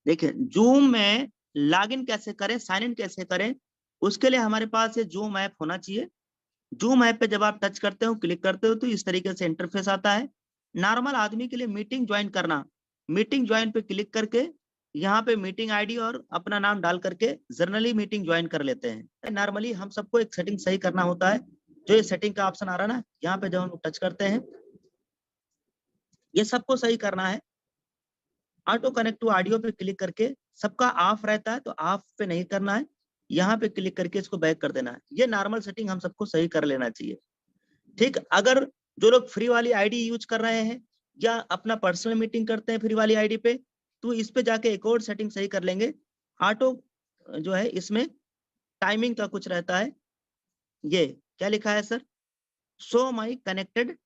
देखिए जूम में लॉगिन कैसे करें, साइन इन कैसे करें, उसके लिए हमारे पास ये जूम ऐप होना चाहिए। जूम ऐप पे जब आप टच करते हो, क्लिक करते हो, तो इस तरीके से इंटरफेस आता है। नॉर्मल आदमी के लिए मीटिंग ज्वाइन करना, मीटिंग ज्वाइन पे क्लिक करके यहाँ पे मीटिंग आईडी और अपना नाम डाल करके जर्नली मीटिंग ज्वाइन कर लेते हैं। नॉर्मली हम सबको एक सेटिंग सही करना होता है। जो ये सेटिंग का ऑप्शन आ रहा है ना, यहाँ पे जब हम टच करते हैं, ये सबको सही करना है। ऑटो कनेक्ट टू ऑडियो पे क्लिक करके, सबका ऑफ रहता है तो ऑफ पे नहीं करना है, यहाँ पे क्लिक करके इसको बैक कर देना है। ये नॉर्मल सेटिंग हम सबको सही कर लेना चाहिए। ठीक, अगर जो लोग फ्री वाली आईडी यूज कर रहे हैं या अपना पर्सनल मीटिंग करते हैं फ्री वाली आईडी पे, तो इस पे जाके एक और सेटिंग सही कर लेंगे। ऑटो जो है इसमें टाइमिंग का कुछ रहता है, ये क्या लिखा है sir, show my connected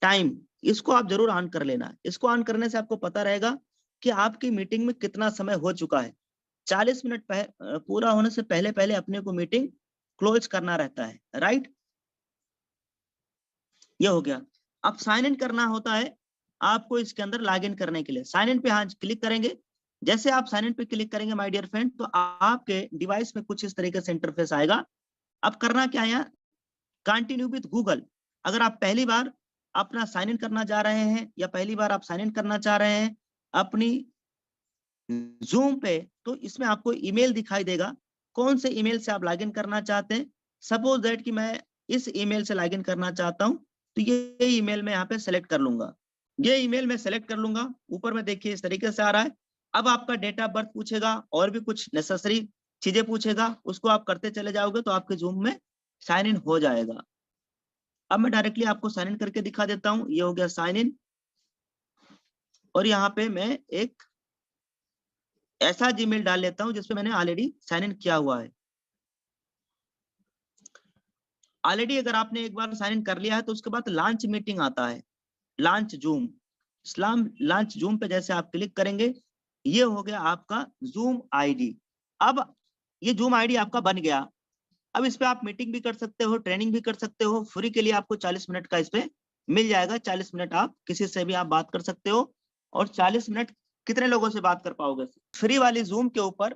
time, इसको आप जरूर ऑन कर लेना। इसको ऑन करने से आपको पता रहेगा कि आपकी मीटिंग में कितना समय हो चुका है। 40 मिनट पूरा होने से पहले पहले अपने को मीटिंग क्लोज करना रहता है, राइट। ये हो गया। अब साइन इन करना होता है आपको इसके अंदर लॉग इन करने के लिए। साइन इन पे हाँ क्लिक करेंगे। जैसे आप साइन इन पे क्लिक करेंगे माय डियर फ्रेंड, तो आपके डिवाइस में कुछ इस तरीके से इंटरफेस आएगा। अब करना क्या है, कंटिन्यू विद गूगल। अगर आप पहली बार अपना साइन इन करना जा रहे हैं या पहली बार आप साइन इन करना चाह रहे हैं अपनी जूम पे, तो इसमें आपको ईमेल दिखाई देगा। कौन से ईमेल से आप लॉगिन करना चाहते हैं। सपोज दैट कि मैं इस ईमेल से लॉगिन करना चाहता हूं, तो ये ईमेल मैं यहाँ पे सेलेक्ट कर लूंगा। ये ईमेल मैं सेलेक्ट कर लूंगा। ऊपर में देखिए इस तरीके से आ रहा है। अब आपका डेट ऑफ बर्थ पूछेगा और भी कुछ नेसेसरी चीजें पूछेगा, उसको आप करते चले जाओगे तो आपके जूम में साइन इन हो जाएगा। अब मैं डायरेक्टली आपको साइन इन करके दिखा देता हूं। ये हो गया साइन इन, और यहाँ पे मैं एक ऐसा जीमेल डाल लेता हूं जिसपे मैंने ऑलरेडी साइन इन किया हुआ है। ऑलरेडी अगर आपने एक बार साइन इन कर लिया है तो उसके बाद लॉन्च मीटिंग आता है, लॉन्च जूम। लॉन्च जूम पे जैसे आप क्लिक करेंगे, ये हो गया आपका जूम आईडी। अब ये जूम आईडी आपका बन गया। अब इस पे आप मीटिंग भी कर सकते हो, ट्रेनिंग भी कर सकते हो। फ्री के लिए आपको 40 मिनट का इस पे मिल जाएगा। 40 मिनट आप किसी से भी आप बात कर सकते हो। और 40 मिनट कितने लोगों से बात कर पाओगे। फ्री वाली जूम के ऊपर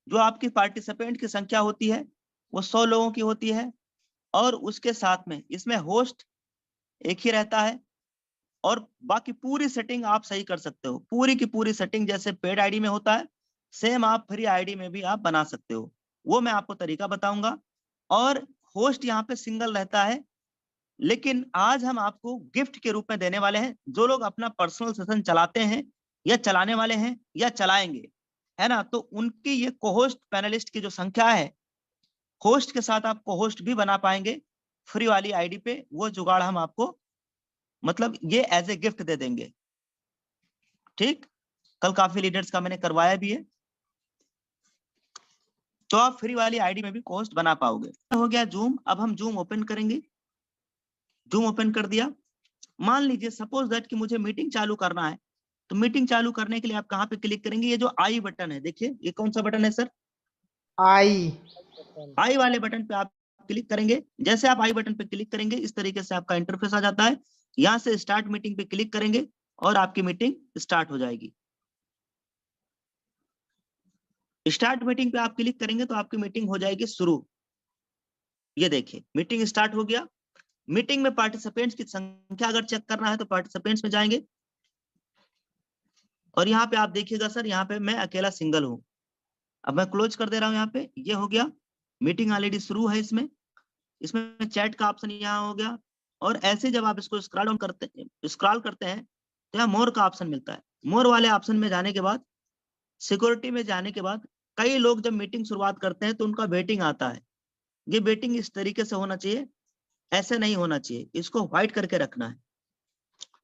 जो आपकी पार्टिसिपेंट की संख्या होती है वो 100 लोगों की होती है, और उसके साथ में इसमें होस्ट एक ही रहता है, और बाकी पूरी सेटिंग आप सही कर सकते हो। पूरी की पूरी सेटिंग जैसे पेड आईडी में होता है, सेम आप फ्री आईडी में भी आप बना सकते हो। वो मैं आपको तरीका बताऊंगा। और होस्ट यहाँ पे सिंगल रहता है, लेकिन आज हम आपको गिफ्ट के रूप में देने वाले हैं। जो लोग अपना पर्सनल सेशन चलाते हैं या चलाने वाले हैं या चलाएंगे, है ना, तो उनकी ये कोहोस्ट पैनलिस्ट की जो संख्या है, होस्ट के साथ आप कोहोस्ट भी बना पाएंगे फ्री वाली आईडी पे। वो जुगाड़ हम आपको मतलब ये एज ए गिफ्ट दे देंगे। ठीक, कल काफी लीडर्स का मैंने करवाया भी है, तो आप फ्री वाली आईडी में भी कोहोस्ट बना पाओगे। हो गया जूम। अब हम जूम ओपन करेंगे। जूम ओपन कर दिया। मान लीजिए सपोज दैट कि मुझे मीटिंग चालू करना है, तो मीटिंग चालू करने के लिए आप कहाँ पे क्लिक करेंगे, ये जो आई बटन है, देखिए ये कौन सा बटन है सर, आई वाले बटन पे आप क्लिक करेंगे। जैसे आप आई बटन पे क्लिक करेंगे, इस तरीके से आपका इंटरफेस आ जाता है। यहाँ से स्टार्ट मीटिंग पे क्लिक करेंगे और आपकी मीटिंग स्टार्ट हो जाएगी। स्टार्ट मीटिंग पे आप क्लिक करेंगे तो आपकी मीटिंग हो जाएगी शुरू। ये देखिए मीटिंग स्टार्ट हो गया। मीटिंग में पार्टिसिपेंट्स की संख्या अगर चेक करना है तो पार्टिसिपेंट्स में जाएंगे, और यहाँ पे आप देखिएगा सर, यहाँ पे मैं अकेला सिंगल हूँ। अब मैं क्लोज कर दे रहा हूँ। यहाँ पे ये हो गया, मीटिंग ऑलरेडी शुरू है। इसमें इसमें चैट का ऑप्शन यहाँ हो गया। और ऐसे जब आप इसको स्क्रॉल डाउन करते हैं तो यहाँ मोर का ऑप्शन मिलता है। मोर वाले ऑप्शन में जाने के बाद, सिक्योरिटी में जाने के बाद, कई लोग जब मीटिंग शुरुआत करते हैं तो उनका वेटिंग आता है। ये वेटिंग इस तरीके से होना चाहिए, ऐसे नहीं होना चाहिए। इसको व्हाइट करके रखना है,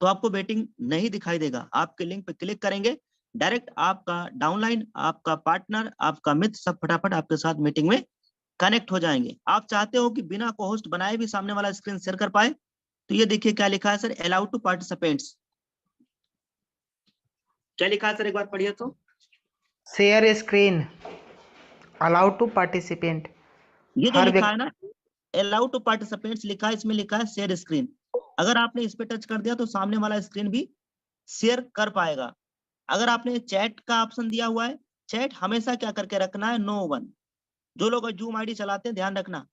तो आपको वेटिंग नहीं दिखाई देगा। आपके लिंक पे क्लिक करेंगे, डायरेक्ट आपका डाउनलाइन, आपका पार्टनर, आपका मित्र सब फटाफट आपके साथ मीटिंग में कनेक्ट हो जाएंगे। आप चाहते हो कि बिना कोहोस्ट बनाए भी सामने वाला स्क्रीन शेयर कर पाए, तो ये देखिए क्या लिखा है सर, अलाउ टू पार्टिसिपेंट्स। क्या लिखा है सर, एक बार पढ़िए तो। Share screen, allow to participant. ये जो लिखा है ना अलाउ टू पार्टिसिपेंट्स लिखा है, इसमें लिखा है शेयर स्क्रीन। अगर आपने इस पे टच कर दिया तो सामने वाला स्क्रीन भी शेयर कर पाएगा। अगर आपने चैट का ऑप्शन दिया हुआ है चैट हमेशा क्या करके रखना है, नो वन। जो लोग जूम आईडी चलाते हैं ध्यान रखना,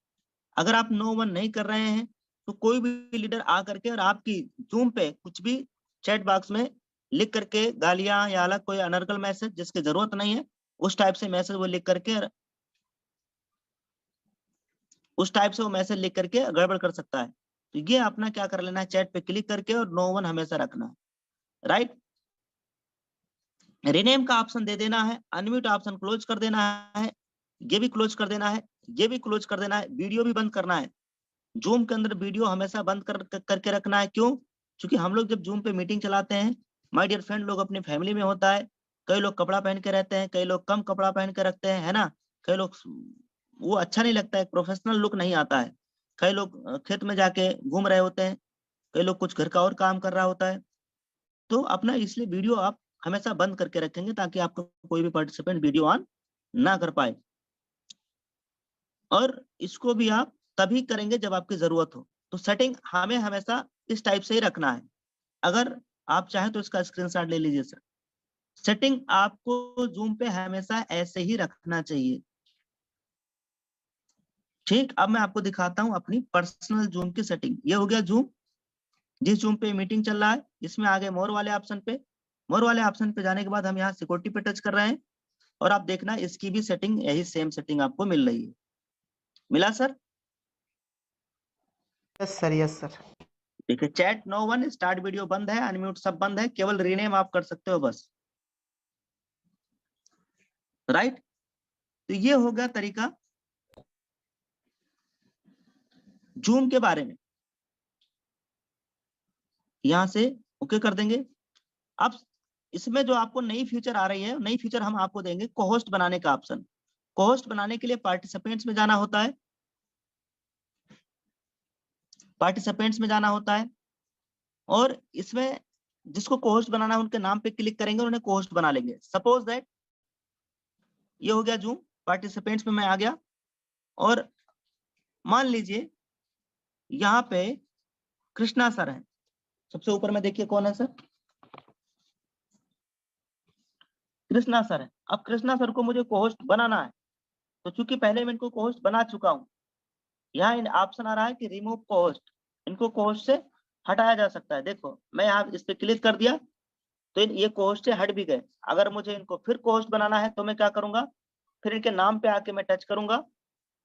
अगर आप नो वन नहीं कर रहे हैं तो कोई भी लीडर आ करके और आपकी जूम पे कुछ भी चैट बॉक्स में लिख करके गालियां या अलग कोई अनर्गल मैसेज जिसकी जरूरत नहीं है, उस टाइप से मैसेज वो लिख करके गड़बड़ कर सकता है। तो ये अपना क्या कर लेना है, चैट पे क्लिक करके और नो वन हमेशा रखना है, राइट। रीनेम का ऑप्शन दे देना है, अनम्यूट ऑप्शन क्लोज कर देना है, ये भी क्लोज कर देना है, ये भी क्लोज कर देना है, वीडियो भी बंद करना है। जूम के अंदर वीडियो हमेशा बंद करके रखना है। क्यों? क्योंकि हम लोग जब जूम पे मीटिंग चलाते हैं, माय डियर फ्रेंड, लोग अपनी फैमिली में होता है, कई लोग कपड़ा पहन के रहते हैं, कई लोग कम कपड़ा पहन के रखते हैं, है ना। कई लोग वो अच्छा नहीं लगता है, प्रोफेशनल लुक नहीं आता है। कई लोग खेत में जाके घूम रहे होते हैं, कई लोग कुछ घर का और काम कर रहा होता है। तो अपना इसलिए वीडियो आप हमेशा बंद करके रखेंगे ताकि आपको कोई भी पार्टिसिपेंट वीडियो ऑन ना कर पाए। और इसको भी आप तभी करेंगे जब आपकी जरूरत हो। तो सेटिंग हमें हमेशा इस टाइप से ही रखना है। अगर आप चाहें तो इसका स्क्रीनशॉट ले लीजिए सर। सेटिंग आपको जूम पे हमेशा ऐसे ही रखना चाहिए। ठीक, अब मैं आपको दिखाता हूं अपनी पर्सनल जूम की सेटिंग। ये हो गया जूम, जिस जूम पे मीटिंग चल रहा है, इसमें आगे मोर वाले ऑप्शन पे। मोर वाले ऑप्शन पे जाने के बाद हम यहाँ सिक्योरिटी पे टच कर रहे हैं और आप देखना इसकी भी सेटिंग यही सेम सेटिंग आपको मिल रही है। मिला sir? Yes sir, yes sir. ठीक है, chat no one, start video बंद है, अनम्यूट सब बंद है, केवल रीनेम आप कर सकते हो बस, राइट। तो ये हो गया तरीका जूम के बारे में। यहां से ओके कर देंगे। अब इसमें जो आपको नई फीचर आ रही है, नई फीचर हम आपको देंगे कोहोस्ट बनाने का ऑप्शन। कोहोस्ट बनाने के लिए पार्टिसिपेंट्स में जाना होता है, पार्टिसिपेंट्स में जाना होता है और इसमें जिसको कोहोस्ट बनाना है उनके नाम पे क्लिक करेंगे और उन्हें कोहोस्ट बना लेंगे। सपोज दैट ये हो गया जूम, पार्टिसिपेंट्स में मैं आ गया और मान लीजिए यहाँ पे कृष्णा सर है, सबसे ऊपर में देखिए कौन है सर, कृष्णा सर है। अब कृष्णा सर को मुझे कोहोस्ट बनाना है, तो चूंकि पहले मैं इनको कोहोस्ट बना चुका हूँ, यहाँ ऑप्शन आ रहा है कि रिमूव कोहोस्ट, इनको कोहोस्ट से हटाया जा सकता है। देखो मैं यहाँ इस पे क्लिक कर दिया तो ये कोहोस्ट से हट भी गए। अगर मुझे इनको फिर कोहोस्ट बनाना है तो मैं क्या करूंगा, फिर इनके नाम पे आके मैं टच करूंगा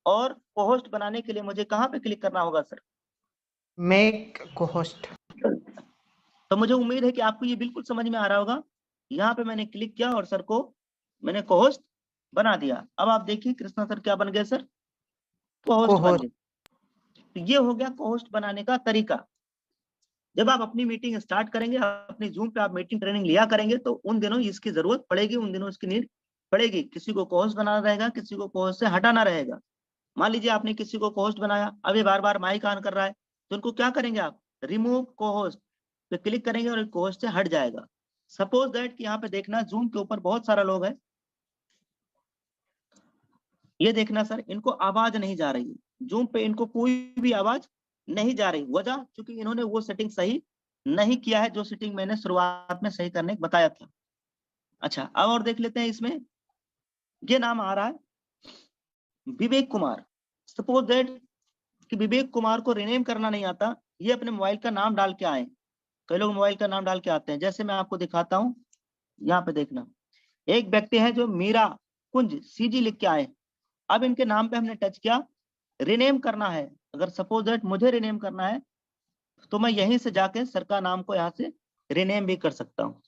और कोहोस्ट बनाने के लिए मुझे कहाँ पे क्लिक करना होगा सर, मेक कोहोस्ट। तो मुझे उम्मीद है कि आपको ये बिल्कुल समझ में आ रहा होगा। यहाँ पे मैंने क्लिक किया और सर को मैंने कोहोस्ट बना दिया। अब आप देखिए कृष्णा सर क्या बन गए सर, कोहोस्ट बन गए। तो ये हो गया कोहोस्ट बनाने का तरीका। जब आप अपनी मीटिंग स्टार्ट करेंगे, अपनी जूम पे आप मीटिंग ट्रेनिंग लिया करेंगे, तो उन दिनों इसकी जरूरत पड़ेगी, उन दिनों इसकी नीड पड़ेगी। किसी को कोहोस्ट बनाना रहेगा, किसी को कोहोस्ट से हटाना रहेगा। मान लीजिए आपने किसी को कोहोस्ट बनाया, अब ये बार बार माइक ऑन कर रहा है, तो उनको क्या करेंगे आप, रिमूव कोहोस्ट पे क्लिक करेंगे और कोहोस्ट से हट जाएगा। सपोज दैट कि यहाँ पे देखना जूम के ऊपर बहुत सारा लोग है, ये देखना सर इनको आवाज नहीं जा रही है, जूम पे इनको कोई भी आवाज नहीं जा रही। वजह क्योंकि इन्होंने वो सेटिंग सही नहीं किया है जो सेटिंग मैंने शुरुआत में सही करने को बताया था। अच्छा अब और देख लेते हैं, इसमें ये नाम आ रहा है विवेक कुमार। सपोज दैट कि विवेक कुमार को रिनेम करना नहीं आता, ये अपने मोबाइल का नाम डाल के आए। कई लोग मोबाइल का नाम डाल के आते हैं, जैसे मैं आपको दिखाता हूँ। यहाँ पे देखना एक व्यक्ति है जो मीरा कुंज सीजी लिख के आए। अब इनके नाम पे हमने टच किया, रिनेम करना है। अगर सपोज दैट मुझे रिनेम करना है तो मैं यहीं से जाके सर का नाम को यहाँ से रिनेम भी कर सकता हूँ,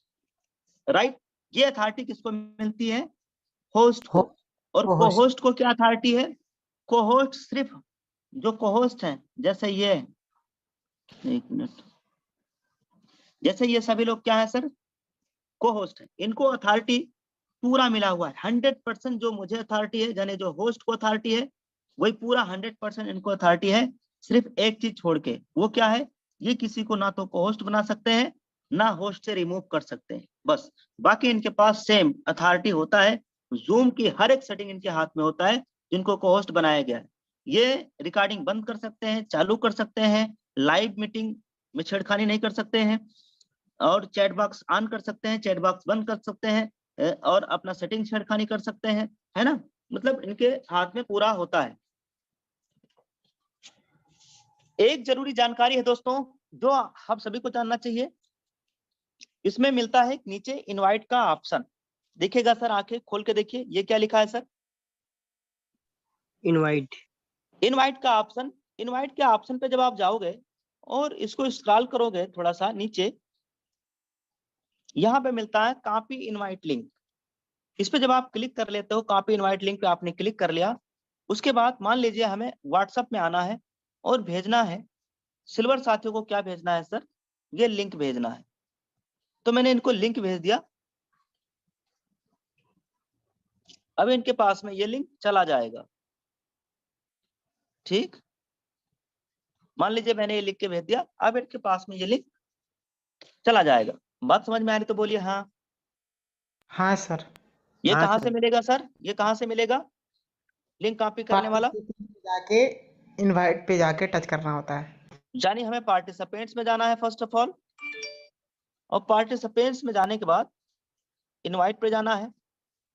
राइट। ये अथॉरिटी किसको मिलती है, होस्ट को। और कोहोस्ट। कोहोस्ट को क्या अथॉरिटी है, कोहोस्ट सिर्फ जो कोहोस्ट हैं, जैसे ये, एक मिनट, जैसे ये सभी लोग क्या है सर, कोहोस्ट है, इनको अथॉरिटी पूरा मिला हुआ है। 100% जो मुझे अथॉरिटी है, यानी जो होस्ट को अथॉरिटी है, वही पूरा 100% इनको अथॉरिटी है। सिर्फ एक चीज छोड़ के, वो क्या है, ये किसी को ना तो कोहोस्ट बना सकते हैं ना होस्ट से रिमूव कर सकते हैं, बस। बाकी इनके पास सेम अथॉरिटी होता है। जूम की हर एक सेटिंग इनके हाथ में होता है जिनको कोहोस्ट बनाया गया है। ये रिकॉर्डिंग बंद कर सकते हैं, चालू कर सकते हैं, लाइव मीटिंग में छेड़खानी नहीं कर सकते हैं, और चैट बॉक्स ऑन कर सकते हैं, चैट बॉक्स बंद कर सकते हैं, और अपना सेटिंग छेड़खानी कर सकते हैं, है ना। मतलब इनके हाथ में पूरा होता है। एक जरूरी जानकारी है दोस्तों जो हम सभी को जानना चाहिए, इसमें मिलता है नीचे इनवाइट का ऑप्शन। देखिएगा सर, आंखें खोल के देखिए, ये क्या लिखा है सर? इनवाइट। इनवाइट का ऑप्शन। इनवाइट के ऑप्शन पे जब आप जाओगे और इसको स्क्रॉल करोगे थोड़ा सा नीचे, यहाँ पे मिलता है कॉपी इनवाइट लिंक। इस पे जब आप क्लिक कर लेते हो, कॉपी इनवाइट लिंक पे आपने क्लिक कर लिया, उसके बाद मान लीजिए हमें व्हाट्सएप में आना है और भेजना है सिल्वर साथियों को। क्या भेजना है सर? ये लिंक भेजना है। तो मैंने इनको लिंक भेज दिया। अब इनके पास में ये लिंक चला जाएगा। ठीक, मान लीजिए मैंने ये लिख के भेज दिया, अब इनके पास में ये लिंक चला जाएगा। बात समझ में आ रही तो बोलिए हाँ। हाँ सर। ये हाँ कहाँ सर। से मिलेगा सर? ये कहाँ से मिलेगा लिंक कॉपी करने वाला? पार्टिसिपेंट पे जाके इनवाइट पे जाके टच करना होता है। यानी हमें पार्टिसिपेंट्स में जाना है फर्स्ट ऑफ ऑल, और पार्टिसिपेंट्स में जाने के बाद इनवाइट पे जाना है।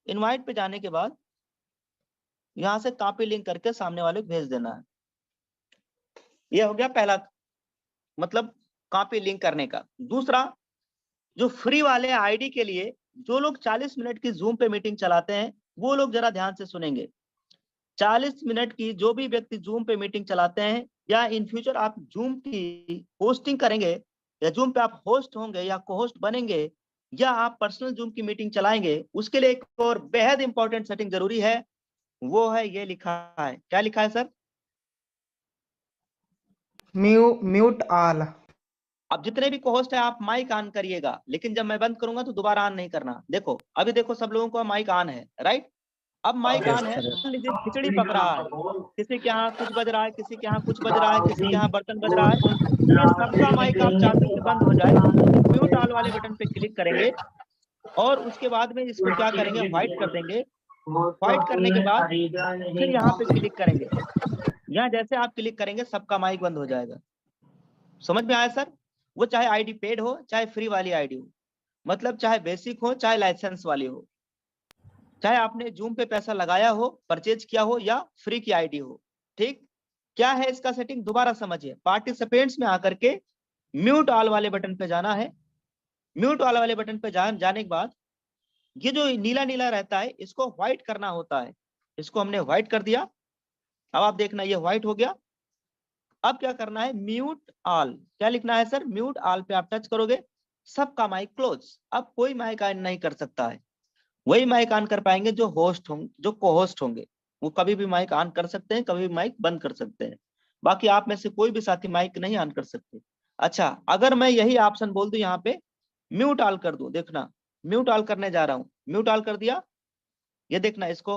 इनवाइट पे जाने के बाद यहाँ से कॉपी लिंक करके सामने वाले को भेज देना है। ये हो गया पहला, मतलब कॉपी लिंक करने का। दूसरा, जो फ्री वाले आईडी के लिए जो लोग 40 मिनट की जूम पे मीटिंग चलाते हैं, वो लोग जरा ध्यान से सुनेंगे। 40 मिनट की जो भी व्यक्ति जूम पे मीटिंग चलाते हैं, या इन फ्यूचर आप जूम की होस्टिंग करेंगे, या जूम पे आप होस्ट होंगे या को होस्ट बनेंगे, या आप पर्सनल जूम की मीटिंग चलाएंगे, उसके लिए एक और बेहद इंपॉर्टेंट सेटिंग जरूरी है। वो है ये लिखा है, क्या लिखा है सर? Mute all. अब जितने भी को-होस्ट है आप माइक ऑन करिएगा, लेकिन जब मैं बंद करूंगा तो दोबारा ऑन नहीं करना। देखो अभी देखो सब लोगों को माइक ऑन है, राइट? अब माइक ऑन है, मान लीजिए खिचड़ी पक रहा है, किसी के यहाँ कुछ बज रहा है, किसी के यहाँ कुछ बज रहा है, किसी के यहाँ बर्तन बज रहा है, ये सबका माइक आप चाहते हो कि बंद हो जाए, म्यूट ऑल वाले बटन पे क्लिक करेंगे और उसके बाद में इसको क्या करेंगे, व्हाइट कर देंगे। व्हाइट करने के बाद फिर यहाँ पे क्लिक करेंगे। यहाँ जैसे आप क्लिक करेंगे सबका माइक बंद हो जाएगा। समझ में आया सर? वो चाहे आईडी पेड हो चाहे फ्री वाली आईडी हो, मतलब चाहे बेसिक हो चाहे लाइसेंस वाली हो, चाहे आपने जूम पे पैसा लगाया हो, परचेज किया हो, या फ्री की आईडी हो। ठीक, क्या है इसका सेटिंग दोबारा समझिए। पार्टिसिपेंट्स में आकर के म्यूट ऑल वाले बटन पे जाना है। म्यूट ऑल वाले बटन पे जाने के बाद ये जो नीला नीला रहता है इसको व्हाइट करना होता है। इसको हमने व्हाइट कर दिया। अब आप देखना ये व्हाइट हो गया। अब क्या करना है, म्यूट ऑल, क्या लिखना है सर? म्यूट ऑल पे आप टच करोगे, सबका माइक क्लोज। अब कोई माइक ऑन नहीं कर सकता है। वही माइक ऑन कर पाएंगे जो होस्ट होंगे, जो को होस्ट होंगे। वो कभी भी माइक ऑन कर सकते हैं, कभी भी माइक बंद कर सकते हैं। बाकी आप में से कोई भी साथी माइक नहीं ऑन कर सकते। अच्छा, अगर मैं यही ऑप्शन बोल दूं यहाँ पे म्यूट ऑल कर दूं, देखना म्यूट ऑल करने जा रहा हूं, म्यूट ऑल कर दिया। ये देखना इसको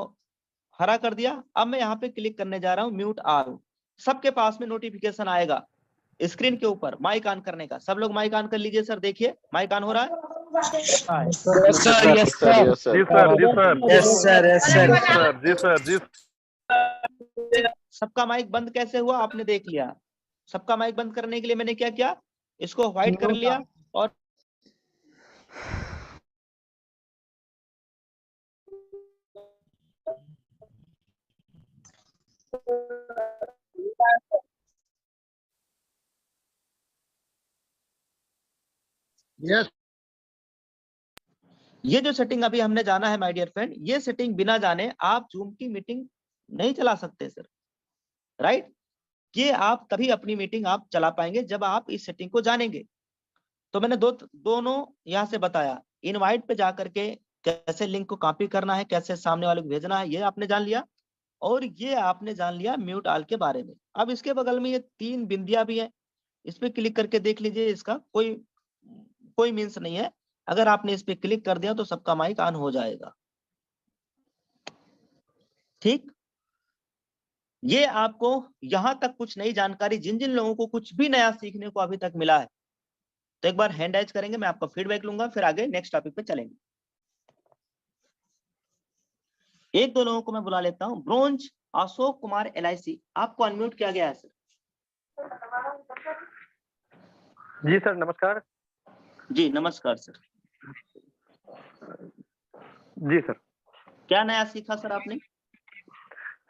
हरा कर दिया। अब मैं यहाँ पे क्लिक करने जा रहा हूँ म्यूट ऑल। सबके पास में नोटिफिकेशन आएगा स्क्रीन के ऊपर माइक ऑन करने का। सब लोग माइक ऑन कर लीजिए सर, देखिए माइक ऑन हो रहा है। यस सर, यस सर, जी सर, जी sir, yes sir, yes sir. Sir, जी सर, जी सबका माइक बंद कैसे हुआ आपने देख लिया। सबका माइक बंद करने के लिए मैंने क्या किया, इसको व्हाइट कर म्यूट लिया और यस ये जो सेटिंग अभी हमने जाना है माय डियर फ्रेंड, ये सेटिंग बिना जाने आप जूम की मीटिंग नहीं चला सकते सर, राइट? ये आप तभी अपनी मीटिंग आप चला पाएंगे जब आप इस सेटिंग को जानेंगे। तो मैंने दोनों यहाँ से बताया। इनवाइट पे जाकर के कैसे लिंक को कॉपी करना है, कैसे सामने वाले को भेजना है, ये आपने जान लिया। और ये आपने जान लिया म्यूट ऑल के बारे में। अब इसके बगल में ये 3 बिंदियां भी है, इस पे क्लिक करके देख लीजिए। इसका कोई कोई मीन्स नहीं है, अगर आपने इस पे क्लिक कर दिया तो सबका माइक ऑन हो जाएगा। ठीक, ये आपको यहां तक कुछ नई जानकारी, जिन जिन लोगों को कुछ भी नया सीखने को अभी तक मिला है, तो एक बार हैंड राइज करेंगे, मैं आपका फीडबैक लूंगा, फिर आगे नेक्स्ट टॉपिक पे चलेंगे। एक दो लोगों को मैं बुला लेता हूं। ब्रोंज अशोक कुमार LIC, आपको अनम्यूट किया गया है सर। जी सर, नमस्कार। जी नमस्कार सर। जी सर। क्या नया सीखा सर आपने?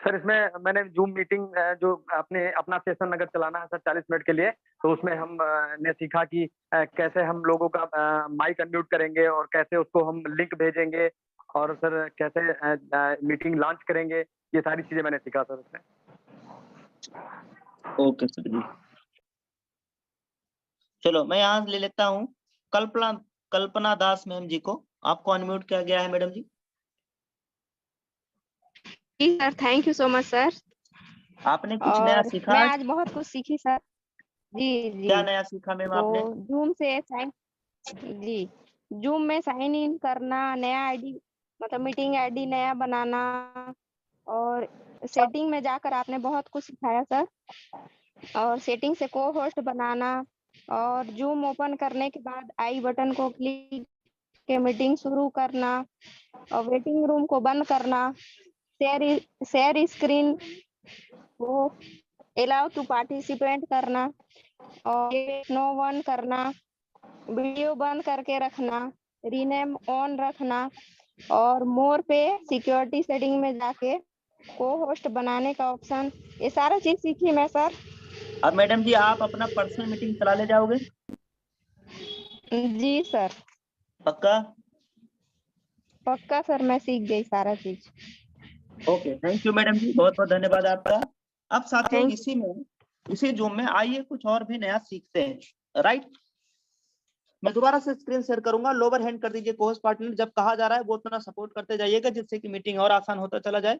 सर इसमें मैंने जूम मीटिंग जो अपना सेशन अगर चलाना है सर 40 मिनट के लिए, तो उसमें हम ने सीखा कि कैसे हम लोगों का माइक अनम्यूट करेंगे और कैसे उसको हम लिंक भेजेंगे, और सर कैसे मीटिंग लॉन्च करेंगे, ये सारी चीजें मैंने सीखा सर उसमें। ओके सर जी। चलो मैं यहाँ ले लेता हूँ कल्पना दास मैम जी को। आपको अनम्यूट किया गया है मैडम जी। जी sir, thank you so much sir. आपने कुछ नया और सीखा मैं आज? आज बहुत कुछ सीखी सर। जी क्या जी। नया सीखा मैम तो आपने? जूम से जूम में साइन इन करना, नया आईडी मतलब मीटिंग आईडी नया बनाना, और सेटिंग में जाकर आपने बहुत कुछ सिखाया सर। और सेटिंग से को होस्ट बनाना, और जूम ओपन करने के बाद आई बटन को क्लिक के मीटिंग शुरू करना, और वेटिंग रूम को बंद करना, शेयर स्क्रीन को अलाउ टू पार्टिसिपेंट करना, और नो वन करना, वीडियो बंद करके रखना, रीनेम ऑन रखना, और मोर पे सिक्योरिटी सेटिंग में जाके को होस्ट बनाने का ऑप्शन, ये सारा चीज सीखी मैं सर। अब मैडम जी आप अपना पर्सनल मीटिंग चला ले जाओगे? जी सर, पक्का? पक्का सर, मैं सीख गई सारा चीज। ओके, थैंक यू मैडम जी, बहुत बहुत धन्यवाद आपका। अब साथियों Thank इसी जूम में आइए कुछ और भी नया सीखते हैं। राइट, मैं दोबारा से स्क्रीन शेयर करूंगा। लोअर हैंड कर दीजिए कोहोस्ट पार्टनर, जब कहा जा रहा है वो उतना सपोर्ट करते जाइएगा जिससे कि मीटिंग और आसान होता चला जाए।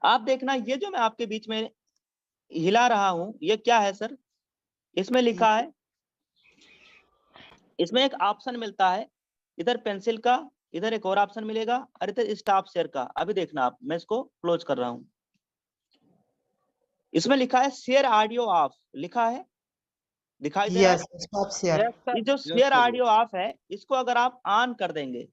आप देखना ये जो मैं आपके बीच में हिला रहा हूं ये क्या है सर? इसमें लिखा है, इसमें एक ऑप्शन मिलता है, इधर पेंसिल का, इधर एक और ऑप्शन मिलेगा, और इधर स्टॉप शेयर का। अभी देखना आप, मैं इसको क्लोज कर रहा हूं। इसमें लिखा है शेयर ऑडियो ऑफ, लिखा है, दिखाई दे रहा है? Yes, stop share. ये जो शेयर ऑडियो ऑफ है, इसको अगर आप ऑन कर देंगे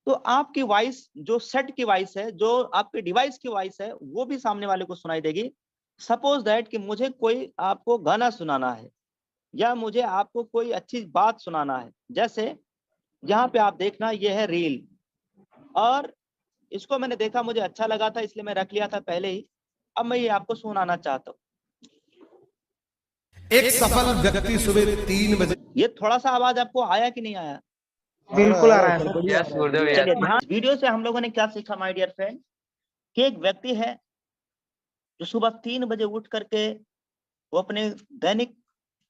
तो आपकी वॉइस, जो सेट की वॉइस है, जो आपके डिवाइस की वॉइस है, वो भी सामने वाले को सुनाई देगी। सपोज दैट कि मुझे कोई आपको गाना सुनाना है, या मुझे आपको कोई अच्छी बात सुनाना है, जैसे यहाँ पे आप देखना ये है रील, और इसको मैंने देखा, मुझे अच्छा लगा था इसलिए मैं रख लिया था पहले ही। अब मैं ये आपको सुनाना चाहता हूँ। एक सफल व्यक्ति सुबह 3 बजे। ये थोड़ा सा आवाज आपको आया कि नहीं आया? बिल्कुल आ रहा है सर। यस गुरुदेव चलिए यस। ध्यान, वीडियो से हम लोगों ने क्या सीखा माय डियर फ्रेंड, कि एक व्यक्ति है जो सुबह 3 बजे उठ करके वो अपने दैनिक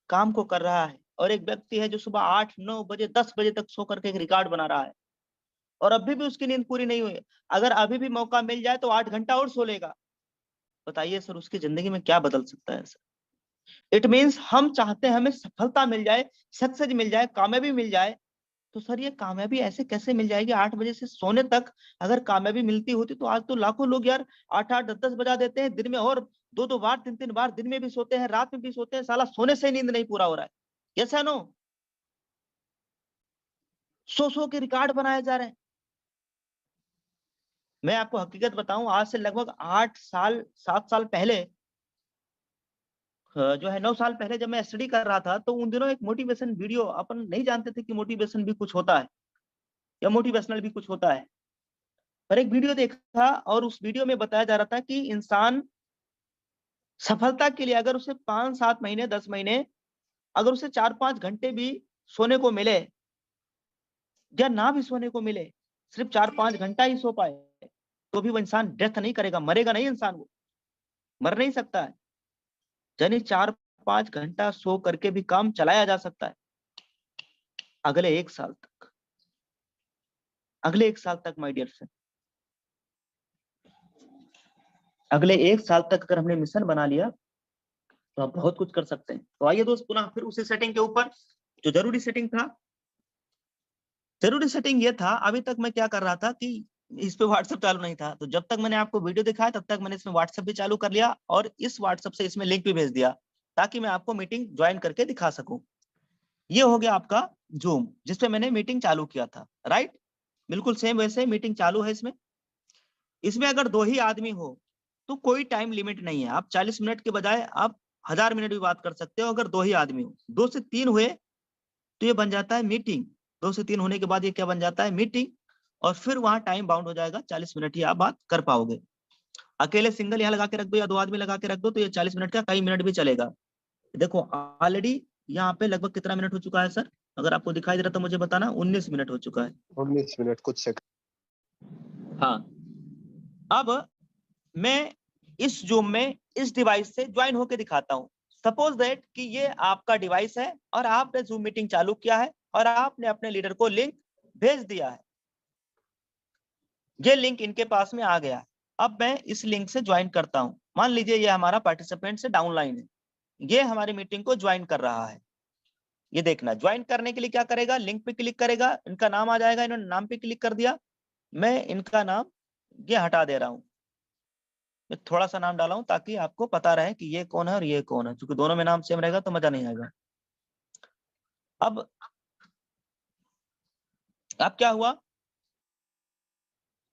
काम को कर रहा है, और एक व्यक्ति है जो सुबह 8, 9 बजे, 10 बजे तक सो करके एक रिकॉर्ड बना रहा है, और अभी भी उसकी नींद पूरी नहीं हुई। अगर अभी भी मौका मिल जाए तो 8 घंटा और सो लेगा। बताइए सर, उसकी जिंदगी में क्या बदल सकता है सर? इट मीन्स हम चाहते हैं हमें सफलता मिल जाए, सक्सेस मिल जाए, कामयाबी मिल जाए, तो सर ये कामयाबी ऐसे कैसे मिल जाएगी? 8 बजे से सोने तक अगर कामयाबी मिलती होती तो आज तो लाखों लोग यार 8-8, 10-10 बजा देते हैं दिन में, और 2-2 बार, 3-3 बार दिन में भी सोते हैं, रात में भी सोते हैं, साला सोने से नींद नहीं पूरा हो रहा है। यस है नो? सो के रिकॉर्ड बनाए जा रहे हैं। मैं आपको हकीकत बताऊं, आज से लगभग 8 साल 7 साल पहले, जो है 9 साल पहले जब मैं स्टडी कर रहा था, तो उन दिनों एक मोटिवेशन वीडियो, अपन नहीं जानते थे कि मोटिवेशन भी कुछ होता है या मोटिवेशनल भी कुछ होता है, पर एक वीडियो देखा और उस वीडियो में बताया जा रहा था कि इंसान सफलता के लिए अगर उसे 5-7 महीने, 10 महीने, अगर उसे 4-5 घंटे भी सोने को मिले, या ना भी सोने को मिले, सिर्फ 4-5 घंटा ही सो पाए, तो भी वो इंसान डेथ नहीं करेगा, मरेगा नहीं इंसान, वो मर नहीं सकता है। यानी 4-5 घंटा सो करके भी काम चलाया जा सकता है अगले 1 साल तक, अगले 1 साल तक माय डियर फ्रेंड, अगले 1 साल तक अगर हमने मिशन बना लिया तो आप बहुत कुछ कर सकते हैं। तो आइए दोस्त, पुनः फिर उसी सेटिंग के ऊपर, जो जरूरी सेटिंग था, जरूरी सेटिंग ये था, अभी तक मैं क्या कर रहा था कि इस पे व्हाट्सएप चालू नहीं था, तो जब तक मैंने आपको वीडियो दिखाया तब तक मैंने इसमें व्हाट्सएप भी चालू कर लिया, और इस व्हाट्सएप से इसमें लिंक भी भेज दिया, ताकि मैं आपको मीटिंग ज्वाइन करके दिखा सकूं। ये हो गया आपका जूम, जिसपे मैंने मीटिंग चालू किया था। राइट, बिल्कुल सेम वैसे मीटिंग चालू है इसमें। इसमें अगर 2 ही आदमी हो तो कोई टाइम लिमिट नहीं है, आप 40 मिनट के बजाय आप 1000 मिनट भी बात कर सकते हो, अगर 2 ही आदमी हो। 2 से 3 हुए तो ये बन जाता है मीटिंग, 2 से 3 होने के बाद ये क्या बन जाता है, मीटिंग, और फिर वहां टाइम बाउंड हो जाएगा, 40 मिनट ही आप बात कर पाओगे। अकेले सिंगल यहाँ लगा के रख दो या 2 आदमी लगा के रख दो तो ये 40 मिनट का कई मिनट भी चलेगा। देखो ऑलरेडी यहाँ पे लगभग कितना मिनट हो चुका है सर, अगर आपको दिखाई दे रहा तो मुझे बताना, 19 मिनट हो चुका है। 19 मिनट कुछ सेकंड। हाँ, अब मैं इस जूम में इस डिवाइस से ज्वाइन होके दिखाता हूँ। सपोज दैट कि ये आपका डिवाइस है और आपने जूम मीटिंग चालू किया है और आपने अपने लीडर को लिंक भेज दिया है। ये लिंक इनके पास में आ गया है। अब मैं इस लिंक से ज्वाइन करता हूं। मान लीजिए ये हमारा पार्टिसिपेंट से डाउनलाइन है, ये हमारी मीटिंग को ज्वाइन कर रहा है। ये देखना, ज्वाइन करने के लिए क्या करेगा, लिंक पे क्लिक करेगा, इनका नाम आ जाएगा, इन्होंने नाम पे क्लिक कर दिया, मैं इनका नाम ये हटा दे रहा हूं, मैं थोड़ा सा नाम डाला हूं ताकि आपको पता रहे कि ये कौन है और ये कौन है, क्योंकि दोनों में नाम सेम रहेगा तो मजा नहीं आएगा। अब क्या हुआ,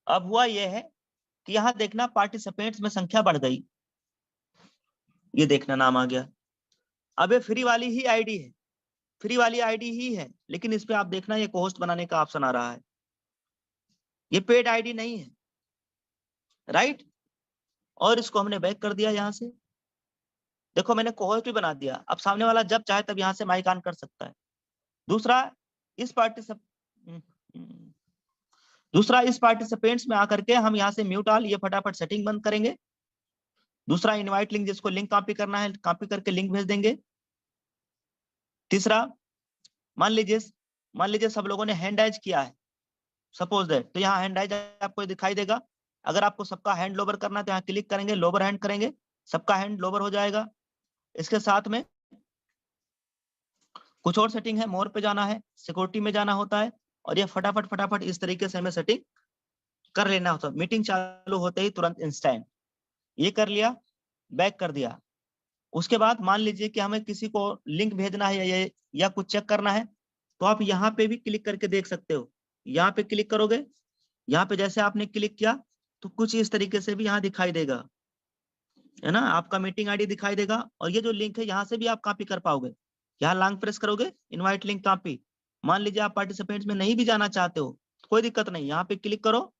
अब हुआ ये है कि यहाँ देखना पार्टिसिपेंट्स में संख्या बढ़ गई, ये देखना नाम आ गया। अब ये फ्री वाली ही आईडी है, फ्री वाली आईडी ही है, लेकिन इस पे आप देखना ये होस्ट बनाने का ऑप्शन आ रहा है, ये पेड आईडी नहीं है, राइट। और इसको हमने बैक कर दिया यहाँ से, देखो मैंने कोहोस्ट भी बना दिया। अब सामने वाला जब चाहे तब यहाँ से माइक ऑन कर सकता है। दूसरा इस पार्टिसिपेंट्स में आकर के हम यहाँ से म्यूट ऑल, ये फटाफट सेटिंग बंद करेंगे। दूसरा इनवाइट लिंक, जिसको लिंक कॉपी करना है कॉपी करके लिंक भेज देंगे। तीसरा, मान लीजिए सब लोगों ने हैंड राइज किया है, सपोज दैट, तो यहाँ हैंड राइज आपको दिखाई देगा। अगर आपको सबका हैंड लोवर करना है तो यहाँ क्लिक करेंगे, लोवर हैंड करेंगे, सबका हैंड लोवर हो जाएगा। इसके साथ में कुछ और सेटिंग है, मोर पे जाना है, सिक्योरिटी में जाना होता है, और ये फटाफट इस तरीके से हमें सेटिंग कर लेना होता है। मीटिंग चालू होते ही तुरंत इंस्टेंट ये कर लिया, बैक कर दिया। उसके बाद मान लीजिए कि हमें किसी को लिंक भेजना है या कुछ चेक करना है, तो आप यहाँ पे भी क्लिक करके देख सकते हो। यहाँ पे क्लिक करोगे, यहाँ पे जैसे आपने क्लिक किया तो कुछ इस तरीके से भी यहाँ दिखाई देगा, है ना, आपका मीटिंग आईडी दिखाई देगा। और ये जो लिंक है यहाँ से भी आप कॉपी कर पाओगे। यहाँ लॉन्ग प्रेस करोगे, इनवाइट लिंक कॉपी। मान लीजिए आप पार्टिसिपेंट्स में नहीं भी जाना चाहते हो, कोई दिक्कत नहीं, यहाँ पे क्लिक करो,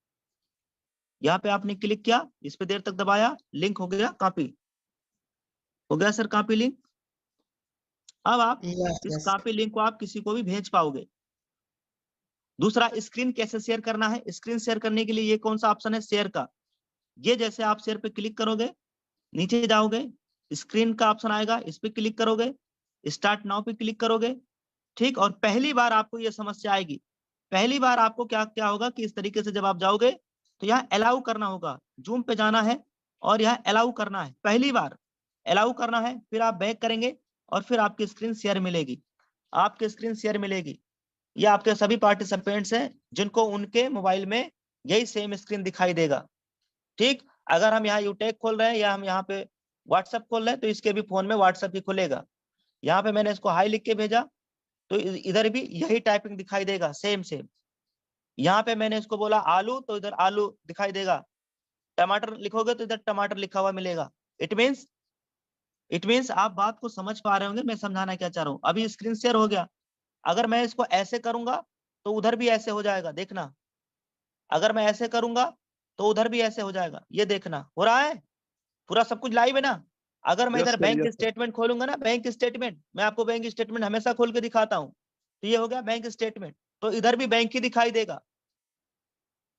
यहाँ पे आपने क्लिक किया, इस पे देर तक दबाया, लिंक हो गया कॉपी, हो गया सर कॉपी लिंक। अब आप इस कॉपी लिंक को आप किसी को भी भेज पाओगे। दूसरा, स्क्रीन कैसे शेयर करना है। स्क्रीन शेयर करने के लिए ये कौन सा ऑप्शन है, शेयर का। ये जैसे आप शेयर पे क्लिक करोगे, नीचे जाओगे, स्क्रीन का ऑप्शन आएगा, इस पे क्लिक करोगे, स्टार्ट नाउ पे क्लिक करोगे, ठीक। और पहली बार आपको ये समस्या आएगी। पहली बार आपको क्या होगा कि इस तरीके से जब आप जाओगे तो यहाँ अलाउ करना होगा, जूम पे जाना है और यहाँ अलाउ करना है। पहली बार अलाउ करना है, फिर आप बैक करेंगे और फिर आपकी स्क्रीन शेयर मिलेगी। आपकी स्क्रीन शेयर मिलेगी, ये आपके सभी पार्टिसिपेंट्स हैं जिनको उनके मोबाइल में यही सेम स्क्रीन दिखाई देगा, ठीक। अगर हम यहाँ यूटेक खोल रहे हैं या हम यहाँ पे व्हाट्सएप खोल रहे हैं तो इसके भी फोन में व्हाट्सएप ही खुलेगा। यहाँ पे मैंने इसको हाई लिख के भेजा तो इधर भी यही टाइपिंग दिखाई देगा, सेम। यहाँ पे मैंने इसको बोला आलू तो इधर आलू दिखाई देगा, टमाटर लिखोगे तो इधर टमाटर लिखा हुआ मिलेगा। इट मीन्स आप बात को समझ पा रहे होंगे मैं समझाना क्या चाह रहा हूँ। अभी स्क्रीन शेयर हो गया, अगर मैं इसको ऐसे करूंगा तो उधर भी ऐसे हो जाएगा, देखना। अगर मैं ऐसे करूंगा तो उधर भी ऐसे हो जाएगा, ये देखना हो रहा है, पूरा सब कुछ लाइव है ना। अगर मैं इधर बैंक स्टेटमेंट खोलूंगा ना, बैंक स्टेटमेंट, मैं आपको बैंक स्टेटमेंट हमेशा खोल के दिखाता हूँ, तो ये हो गया बैंक स्टेटमेंट, तो इधर भी बैंक ही दिखाई देगा।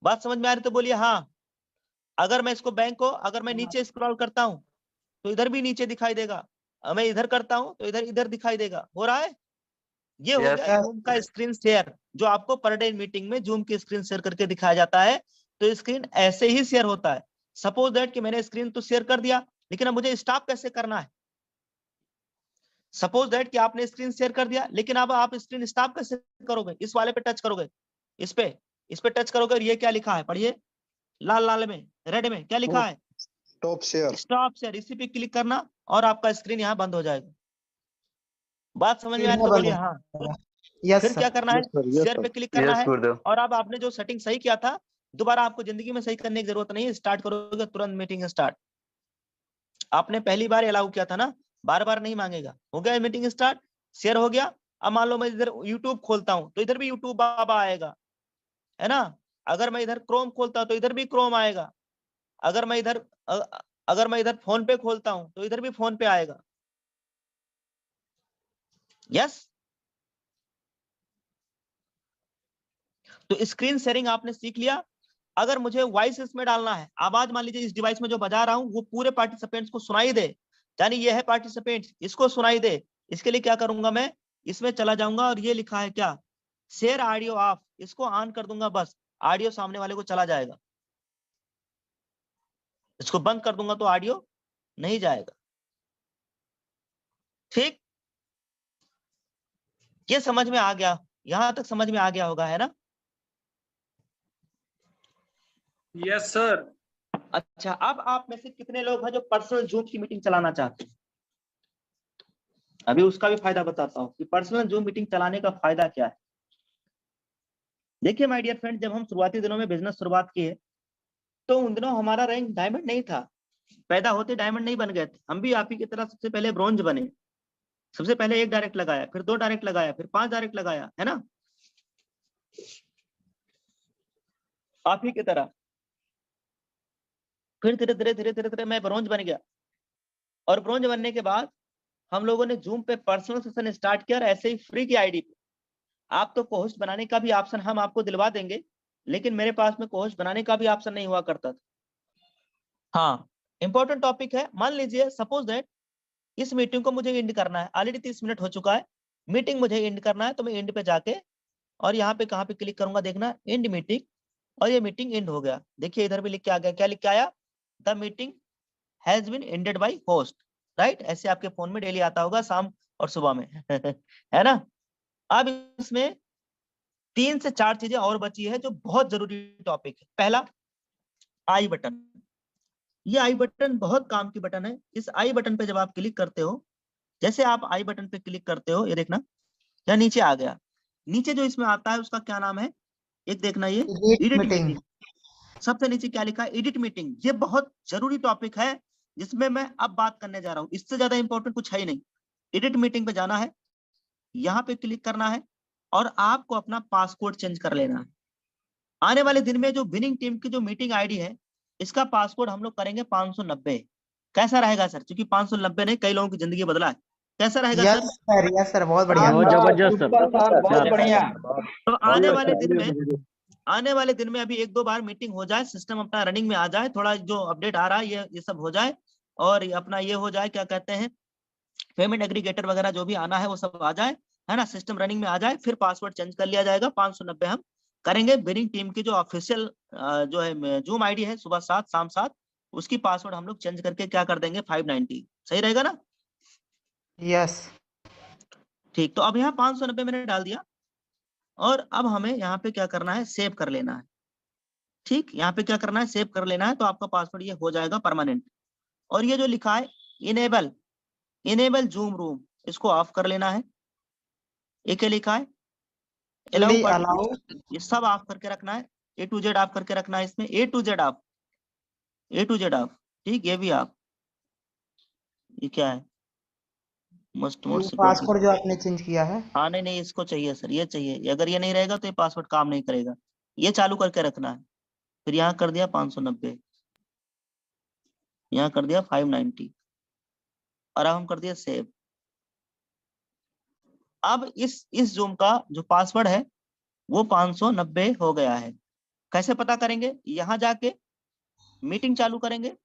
बात समझ में आ रही तो बोलिए हाँ। अगर मैं इसको बैंक को अगर मैं नीचे स्क्रॉल करता हूँ तो इधर भी नीचे दिखाई देगा, मैं इधर करता हूँ तो इधर दिखाई देगा, हो रहा है। ये हो गया जूम का स्क्रीन शेयर, जो आपको पर डे मीटिंग में जूम की स्क्रीन शेयर करके दिखाया जाता है। तो स्क्रीन ऐसे ही शेयर होता है। सपोज दैट कि मैंने स्क्रीन तो शेयर कर दिया, लेकिन अब मुझे स्टॉप कैसे करना है। सपोज दैट कि आपने स्क्रीन शेयर कर दिया, लेकिन अब आप स्क्रीन स्टॉप कैसे करोगे। इस वाले पे टच करोगे, इस पे टच करोगे और ये क्या लिखा है, पढ़िए, लाल में रेड में क्या लिखा है, स्टॉप शेयर। इसी पे क्लिक करना और आपका स्क्रीन यहाँ बंद हो जाएगा। बात समझ में आ रही तो बोलिए हाँ। फिर क्या करना है, शेयर पे क्लिक करना है, और अब आपने जो सेटिंग सही किया था दोबारा आपको जिंदगी में सही करने की जरूरत नहीं है। स्टार्ट करोगे तुरंत मीटिंग स्टार्ट। आपने पहली बार अलाउ किया था ना, बार बार नहीं मांगेगा। हो गया मीटिंग स्टार्ट, शेयर हो गया। अब मान लो मैं इधर यूट्यूब खोलता हूं तो इधर भी यूट्यूब बाबा आएगा, है ना। अगर मैं इधर क्रोम खोलता हूं तो इधर भी क्रोम आएगा। अगर मैं इधर फोन पे खोलता हूं तो इधर भी फोन पे आएगा। यस। तो स्क्रीन शेयरिंग आपने सीख लिया। अगर मुझे वॉइस इसमें डालना है, आवाज मान लीजिए इस डिवाइस में जो बजा रहा हूं वो पूरे पार्टिसिपेंट्स को सुनाई दे, यानी ये है पार्टिसिपेंट, इसको सुनाई दे, इसके लिए क्या करूंगा मैं, इसमें चला जाऊंगा और ये लिखा है क्या, शेयर ऑडियो ऑफ, इसको ऑन कर दूंगा, बस ऑडियो सामने वाले को चला जाएगा। इसको बंद कर दूंगा तो ऑडियो नहीं जाएगा। ठीक, ये समझ में आ गया, यहां तक समझ में आ गया होगा, है ना। Yes sir. अच्छा, अब आप में से कितने लोग हैं जो पर्सनल जूम की मीटिंग चलाना चाहते हैं। अभी उसका भी फायदा बताता हूं कि पर्सनल जूम मीटिंग चलाने का फायदा क्या है। देखिए माय डियर फ्रेंड, जब हम शुरुआती दिनों में बिजनेस शुरुआत किए तो उन दिनों हमारा रैंक डायमंड नहीं था, पैदा होते डायमंड नहीं बन गए थे। हम भी आप ही की तरह सबसे पहले ब्रॉन्ज बने। सबसे पहले 1 डायरेक्ट लगाया, फिर 2 डायरेक्ट लगाया, फिर 5 डायरेक्ट लगाया, है ना, आप ही की तरह। फिर धीरे धीरे धीरे धीरे धीरे मैं ब्रॉन्ज बन गया, और ब्रॉन्ज बनने के बाद हम लोगों ने जूम पे पर्सनल सेशन स्टार्ट किया, और ऐसे ही फ्री की आईडी पे। आप तो कोहोस्ट बनाने का भी ऑप्शन हम आपको दिलवा देंगे, लेकिन मेरे पास में कोहोस्ट बनाने का भी ऑप्शन नहीं हुआ करता था। हाँ, इंपॉर्टेंट टॉपिक है। मान लीजिए सपोज दैट इस मीटिंग को मुझे एंड करना है, ऑलरेडी 30 मिनट हो चुका है, मीटिंग मुझे एंड करना है, तो मैं एंड पे जाके और यहाँ पे कहाँ पे क्लिक करूंगा, देखना एंड मीटिंग, और ये मीटिंग एंड हो गया। देखिए इधर भी लिख के आ गया, क्या लिख के आया, the meeting has been ended by host, right. ऐसे आपके फोन में डेली आता होगा शाम और सुबह में है ना। अब इसमें 3 से 4 चीजें और बची है जो बहुत जरूरी टॉपिक है। पहला, आई बटन। ये आई बटन बहुत काम की बटन है। इस आई बटन पे जब आप क्लिक करते हो, जैसे आप आई बटन पे क्लिक करते हो, ये देखना या नीचे आ गया, नीचे जो इसमें आता है उसका क्या नाम है, एक देखना, ये एडिट मीटिंग। सबसे नीचे क्या लिखा है, एडिट मीटिंग। ये बहुत जरूरी टॉपिक है जिसमें मैं अब बात करने जा रहा हूँ। इससे ज्यादा इंपॉर्टेंट कुछ है ही नहीं। एडिट मीटिंग पे जाना है, यहाँ पे क्लिक करना है, और आपको अपना पासवर्ड चेंज कर लेना है। आने वाले दिन में जो विनिंग टीम की जो मीटिंग आईडी है, इसका पासवर्ड हम लोग करेंगे 590। कैसा रहेगा सर, क्योंकि 590 ने कई लोगों की जिंदगी बदला है। कैसा रहेगा यस सर, यस सर, बहुत बढ़िया, बहुत जबरदस्त सर, बहुत बढ़िया। तो आने वाले दिन में अभी 1-2 बार मीटिंग हो जाए, सिस्टम अपना रनिंग में आ जाए, थोड़ा जो अपडेट आ रहा है ये सब हो जाए, और अपना ये हो जाए, क्या कहते हैं, पेमेंट एग्रीगेटर वगैरह जो भी आना है वो सब आ जाए, है ना, सिस्टम रनिंग में आ जाए, फिर पासवर्ड चेंज कर लिया जाएगा। 590 हम करेंगे। विनिंग टीम की जो ऑफिशियल जो है जूम आईडी है, सुबह 7 शाम 7, उसकी पासवर्ड हम लोग चेंज करके क्या कर देंगे, 590। सही रहेगा ना। यस ठीक, तो अब यहाँ 590 मैंने डाल दिया, और अब हमें यहाँ पे क्या करना है, सेव कर लेना है। ठीक, यहाँ पे क्या करना है, सेव कर लेना है, तो आपका पासवर्ड ये हो जाएगा परमानेंट। और ये जो लिखा है इनेबल जूम रूम, इसको ऑफ कर लेना है। ये क्या लिखा है, अलाउ, ये सब ऑफ करके रखना है। A to Z ऑफ करके रखना है इसमें, A to Z ऑफ। ठीक, ये भी आप, ये क्या है, मस्ट मोड पासवर्ड जो आपने चेंज किया है। हाँ नहीं, इसको चाहिए सर, ये चाहिए। अगर ये नहीं रहेगा तो ये पासवर्ड काम नहीं करेगा। ये चालू करके रखना है। फिर यहाँ कर दिया 590, यहाँ कर दिया 590, और अब हम कर दिया सेव। अब इस जूम का जो पासवर्ड है वो 590 हो गया है। कैसे पता करेंगे, यहाँ जाके मीटिंग चालू करेंगे,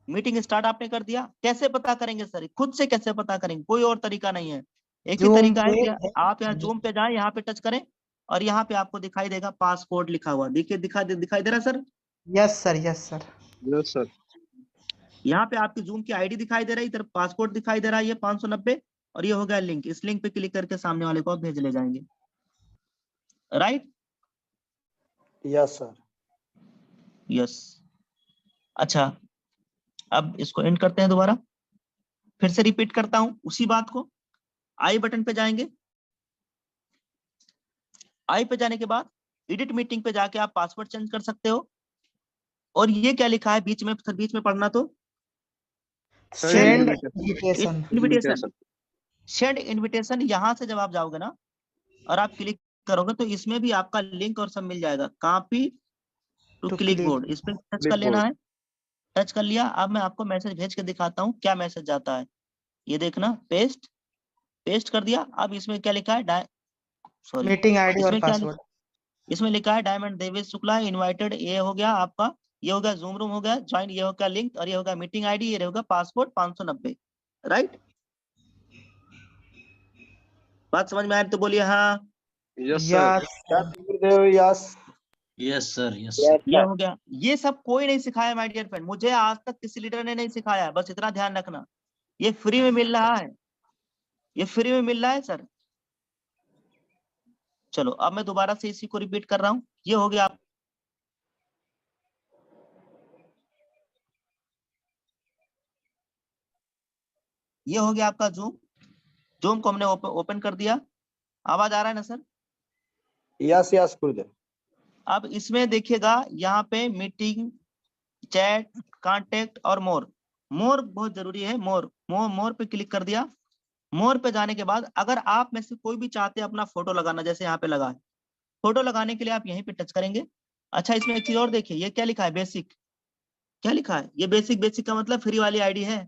मीटिंग स्टार्ट आपने कर दिया। कैसे पता करेंगे सर, खुद से कैसे पता करेंगे, कोई और तरीका नहीं है। एक ही तरीका है कि आप यहाँ जूम पे जाएं, यहाँ पे टच करें, और यहाँ पे आपको दिखाई देगा पासपोर्ट लिखा हुआ। देखिए दिखाई दे रहा sir. Yes sir, yes sir, yes sir. यहाँ पे आपकी जूम की आईडी दिखाई दे रही है, इधर पासपोर्ट दिखाई दे रहा है, ये 590, और ये हो गया लिंक। इस लिंक पे क्लिक करके सामने वाले को आप भेज ले जाएंगे, राइट। Yes sir. यस। अच्छा, अब इसको एंड करते हैं दोबारा, फिर से रिपीट करता हूं उसी बात को। आई बटन पे जाएंगे, आई पे जाने के बाद एडिट मीटिंग पे जाके आप पासवर्ड चेंज कर सकते हो। और ये क्या लिखा है बीच में पढ़ना, तो सेंड इनविटेशन। सेंड इनविटेशन, यहाँ से जब आप जाओगे ना और आप क्लिक करोगे तो इसमें भी आपका लिंक और सब मिल जाएगा। कॉपी टू क्लिक बोर्ड, इस पर टच कर लेना है। टच कर लिया। अब मैं आपको मैसेज भेज के दिखाता हूँ क्या मैसेज जाता है। ये देखना, पेस्ट, पेस्ट कर दिया। अब इसमें क्या लिखा है, सॉरी, मीटिंग आईडी और इसमें क्या पासवर्ड। इसमें लिखा है डायमंड देवेश शुक्ला इनवाइटेड, ये हो गया आपका, ये हो गया जूम रूम हो गया ज्वाइन, ये हो गया लिंक, और ये होगा मीटिंग आईडी, ये होगा पासवर्ड 590, राइट। बात समझ में आए तो बोलिए हाँ। यस यस गुरुदेव, यस। यस सर, यस ये हो गया। ये सब कोई नहीं सिखाया माय डियर फ्रेंड, मुझे आज तक किसी लीडर ने नहीं सिखाया, बस इतना ध्यान रखना। ये फ्री में मिल रहा है, ये फ्री में मिल रहा है सर। चलो अब मैं दोबारा से इसी को रिपीट कर रहा हूँ। ये हो गया, ये हो गया आपका जूम। जूम को हमने ओपन कर दिया। आवाज आ रहा है ना सर? यस यस गुरुदेव। अब इसमें देखिएगा यहाँ पे मीटिंग, चैट, कांटेक्ट और मोर। मोर बहुत जरूरी है। मोर पे क्लिक कर दिया। मोर पे जाने के बाद अगर आप में से कोई भी चाहते हैं अपना फोटो लगाना, जैसे यहाँ पे लगा है, फोटो लगाने के लिए आप यहीं पे टच करेंगे। अच्छा, इसमें एक चीज और देखिए, ये क्या लिखा है, बेसिक। क्या लिखा है ये बेसिक? बेसिक का मतलब फ्री वाली आईडी है।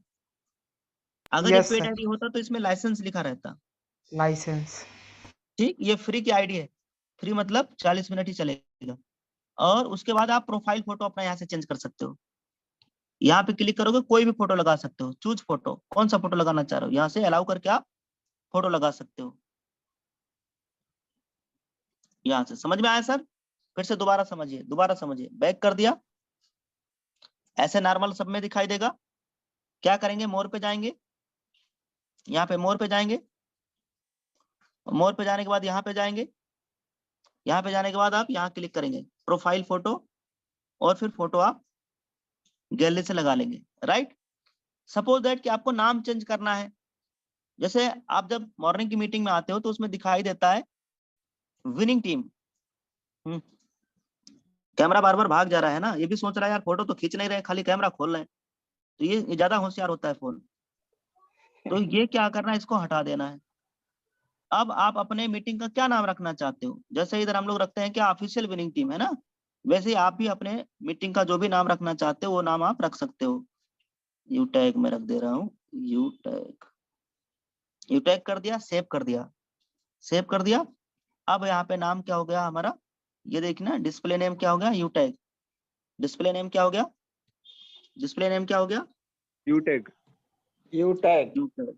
अगर ये यस पेड सर, आईडी होता तो इसमें लाइसेंस लिखा रहता। लाइसेंस। ठीक, ये फ्री की आईडी है। फ्री मतलब 40 मिनट ही चलेगा। और उसके बाद आप प्रोफाइल फोटो अपना यहाँ से चेंज कर सकते हो। यहाँ पे क्लिक करोगे, कोई भी फोटो लगा सकते हो। चूज फोटो, कौन सा फोटो लगाना चाह रहे हो, यहाँ से अलाउ करके आप फोटो लगा सकते हो। यहाँ से समझ में आया सर? फिर से दोबारा समझिए, दोबारा समझिए। बैक कर दिया, ऐसे नॉर्मल सब में दिखाई देगा। क्या करेंगे, मोर पे जाएंगे। यहाँ पे मोर पे जाएंगे। मोर पे जाने के बाद यहाँ पे जाएंगे। यहाँ पे जाने के बाद आप यहाँ क्लिक करेंगे प्रोफाइल फोटो, और फिर फोटो आप गैलरी से लगा लेंगे, राइट। सपोज दैट कि आपको नाम चेंज करना है। जैसे आप जब मॉर्निंग की मीटिंग में आते हो तो उसमें दिखाई देता है विनिंग टीम। कैमरा बार बार भाग जा रहा है ना, ये भी सोच रहा है यार फोटो तो खींच नहीं रहे, खाली कैमरा खोल रहे हैं। तो ये ज्यादा होशियार होता है फोन। तो ये क्या करना है, इसको हटा देना है। अब आप अपने मीटिंग का क्या नाम रखना चाहते हो? जैसे इधर हम लोग रखते हैं क्या, ऑफिशियल विनिंग टीम है ना, वैसे ही आप भी अपने मीटिंग का जो भी नाम रखना चाहते हो वो नाम आप रख सकते हो। यू टैग में रख दे रहा हूँ, यू टैग। यू टैग कर दिया, सेव कर दिया, सेव कर दिया। अब यहाँ पे नाम क्या हो गया हमारा, ये देखना, डिस्प्ले नेम क्या हो गया, यू टैग। डिस्प्ले नेम क्या हो गया, डिस्प्ले नेम क्या हो गया, you tag. You tag. You tag,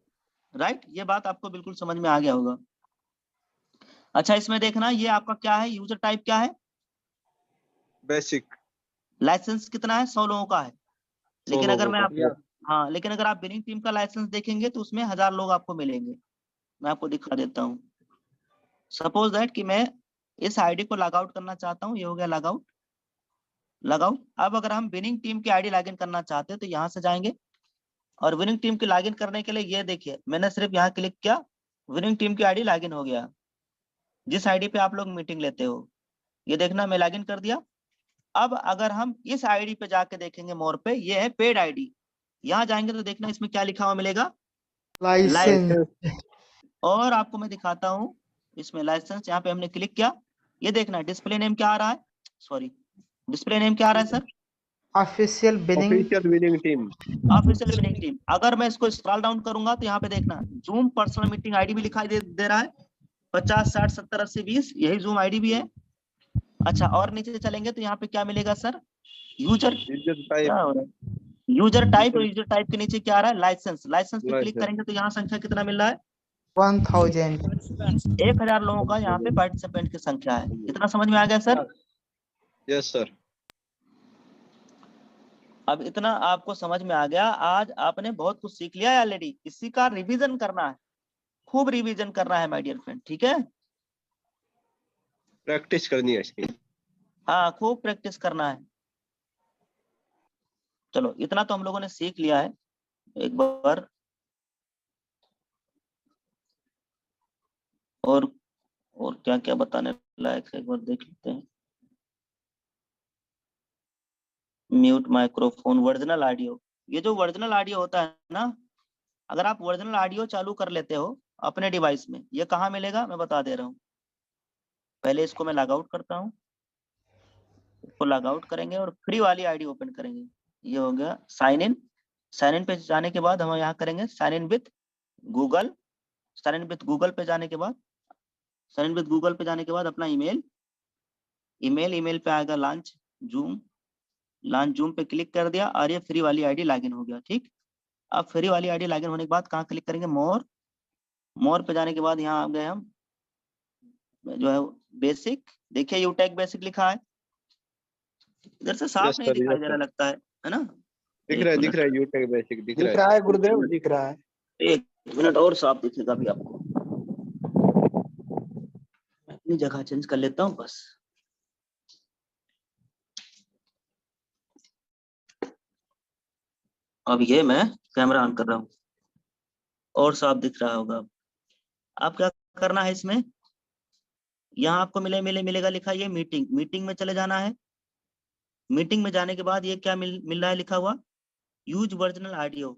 right. ये बात आपको बिल्कुल समझ में आ गया होगा। अच्छा, इसमें देखना ये आपका क्या है, यूजर टाइप क्या है, बेसिक। लाइसेंस कितना है, 100 लोगों का है। लेकिन अगर मैं आपको हाँ, लेकिन अगर आप विनिंग टीम का लाइसेंस देखेंगे तो उसमें 1000 लोग आपको मिलेंगे। मैं आपको दिखा देता हूँ। सपोज दैट कि मैं इस आईडी को लॉग आउट करना चाहता हूँ। ये हो गया लॉग आउट, लॉग आउट। अब अगर हम विनिंग टीम की आईडी लॉगिन करना चाहते हैं तो यहाँ से जाएंगे, और विनिंग टीम की लॉगिन करने के लिए ये देखिए, मैंने सिर्फ यहाँ क्लिक किया, विनिंग टीम की आईडी लॉगिन हो गया, जिस आईडी पे आप लोग मीटिंग लेते हो। ये देखना, मैं लॉगिन कर दिया। अब अगर हम इस आईडी पे जाके देखेंगे मोर पे, ये है पेड आईडी। यहाँ जाएंगे तो देखना इसमें क्या लिखा हुआ मिलेगा, लाइसेंस। और आपको मैं दिखाता हूँ इसमें लाइसेंस। यहाँ पे हमने क्लिक किया, ये देखना डिस्प्ले नेम क्या आ रहा है, सॉरी, डिस्प्ले नेम क्या आ रहा है sir, official winning. Official winning team. Official winning team. अगर मैं इसको स्क्रॉल डाउन करूंगा तो यहाँ पे देखना जूम पर्सनल मीटिंग आईडी भी दिखाई दे रहा है, 50 60 70 80 20, यही जूम आईडी भी है। अच्छा, और नीचे चलेंगे तो यहाँ पे क्या मिलेगा sir, user type. User type, और यूजर टाइप के नीचे क्या आ रहा है, लाइसेंस। लाइसेंस पे क्लिक करेंगे तो यहाँ संख्या कितना मिल रहा है, 1000। 1000 लोगों का यहाँ पे पार्टिसिपेंट की संख्या है। इतना समझ में आ गया सर? Yes sir. अब इतना आपको समझ में आ गया। आज आपने बहुत कुछ सीख लिया है ऑलरेडी। इसी का रिवीजन करना है, खूब रिवीजन करना है माय डियर फ्रेंड, ठीक है। प्रैक्टिस करनी है इसकी। हाँ, खूब प्रैक्टिस करना है। चलो, इतना तो हम लोगों ने सीख लिया है। एक बार और क्या क्या बताने लायक है, एक बार देख लेते हैं। Mute microphone, original audio. ये जो वर्जिनल ऑडियो होता है ना, अगर आप वर्जिनल ऑडियो चालू कर लेते हो अपने डिवाइस में। ये कहाँ मिलेगा मैं बता दे रहा हूँ। पहले इसको मैं लॉग आउट करता हूँ, इसको लॉग आउट करेंगे और फ्री वाली आईडी ओपन करेंगे। ये हो गया साइन इन। साइन इन पे जाने के बाद हम यहाँ करेंगे sign in with Google. Sign in with Google पे जाने के बाद अपना ईमेल पे आएगा लॉन्च जूम पे क्लिक कर दिया और ये फ्री वाली आईडी लॉगिन हो गया। ठीक, अब फ्री वाली आईडी लॉगिन होने के बाद कहाँ क्लिक करेंगे, मोर पे जाने के बाद यहाँ आ गए हम जो है बेसिक। देखिए यूटेक बेसिक लिखा है, इधर से साफ Yes, नहीं sir, दिखाई yes, दे रहा लगता है ना। दिख एक रहा है मिनट, यूटेक बेसिक दिख दिख रहा रहा है। है गुरुदेव, दिख रहा है। एक मिनट और साफ दिखेगा अभी आपको। मैं अपनी जगह चेंज कर लेता हूँ बस। अब ये मैं कैमरा ऑन कर रहा हूँ और साफ दिख रहा होगा। अब क्या करना है इसमें, यहाँ आपको मिलेगा लिखा ये मीटिंग में चले जाना है। मीटिंग में जाने के बाद ये क्या मिल रहा है लिखा हुआ, यूज वर्जिनल ऑडियो।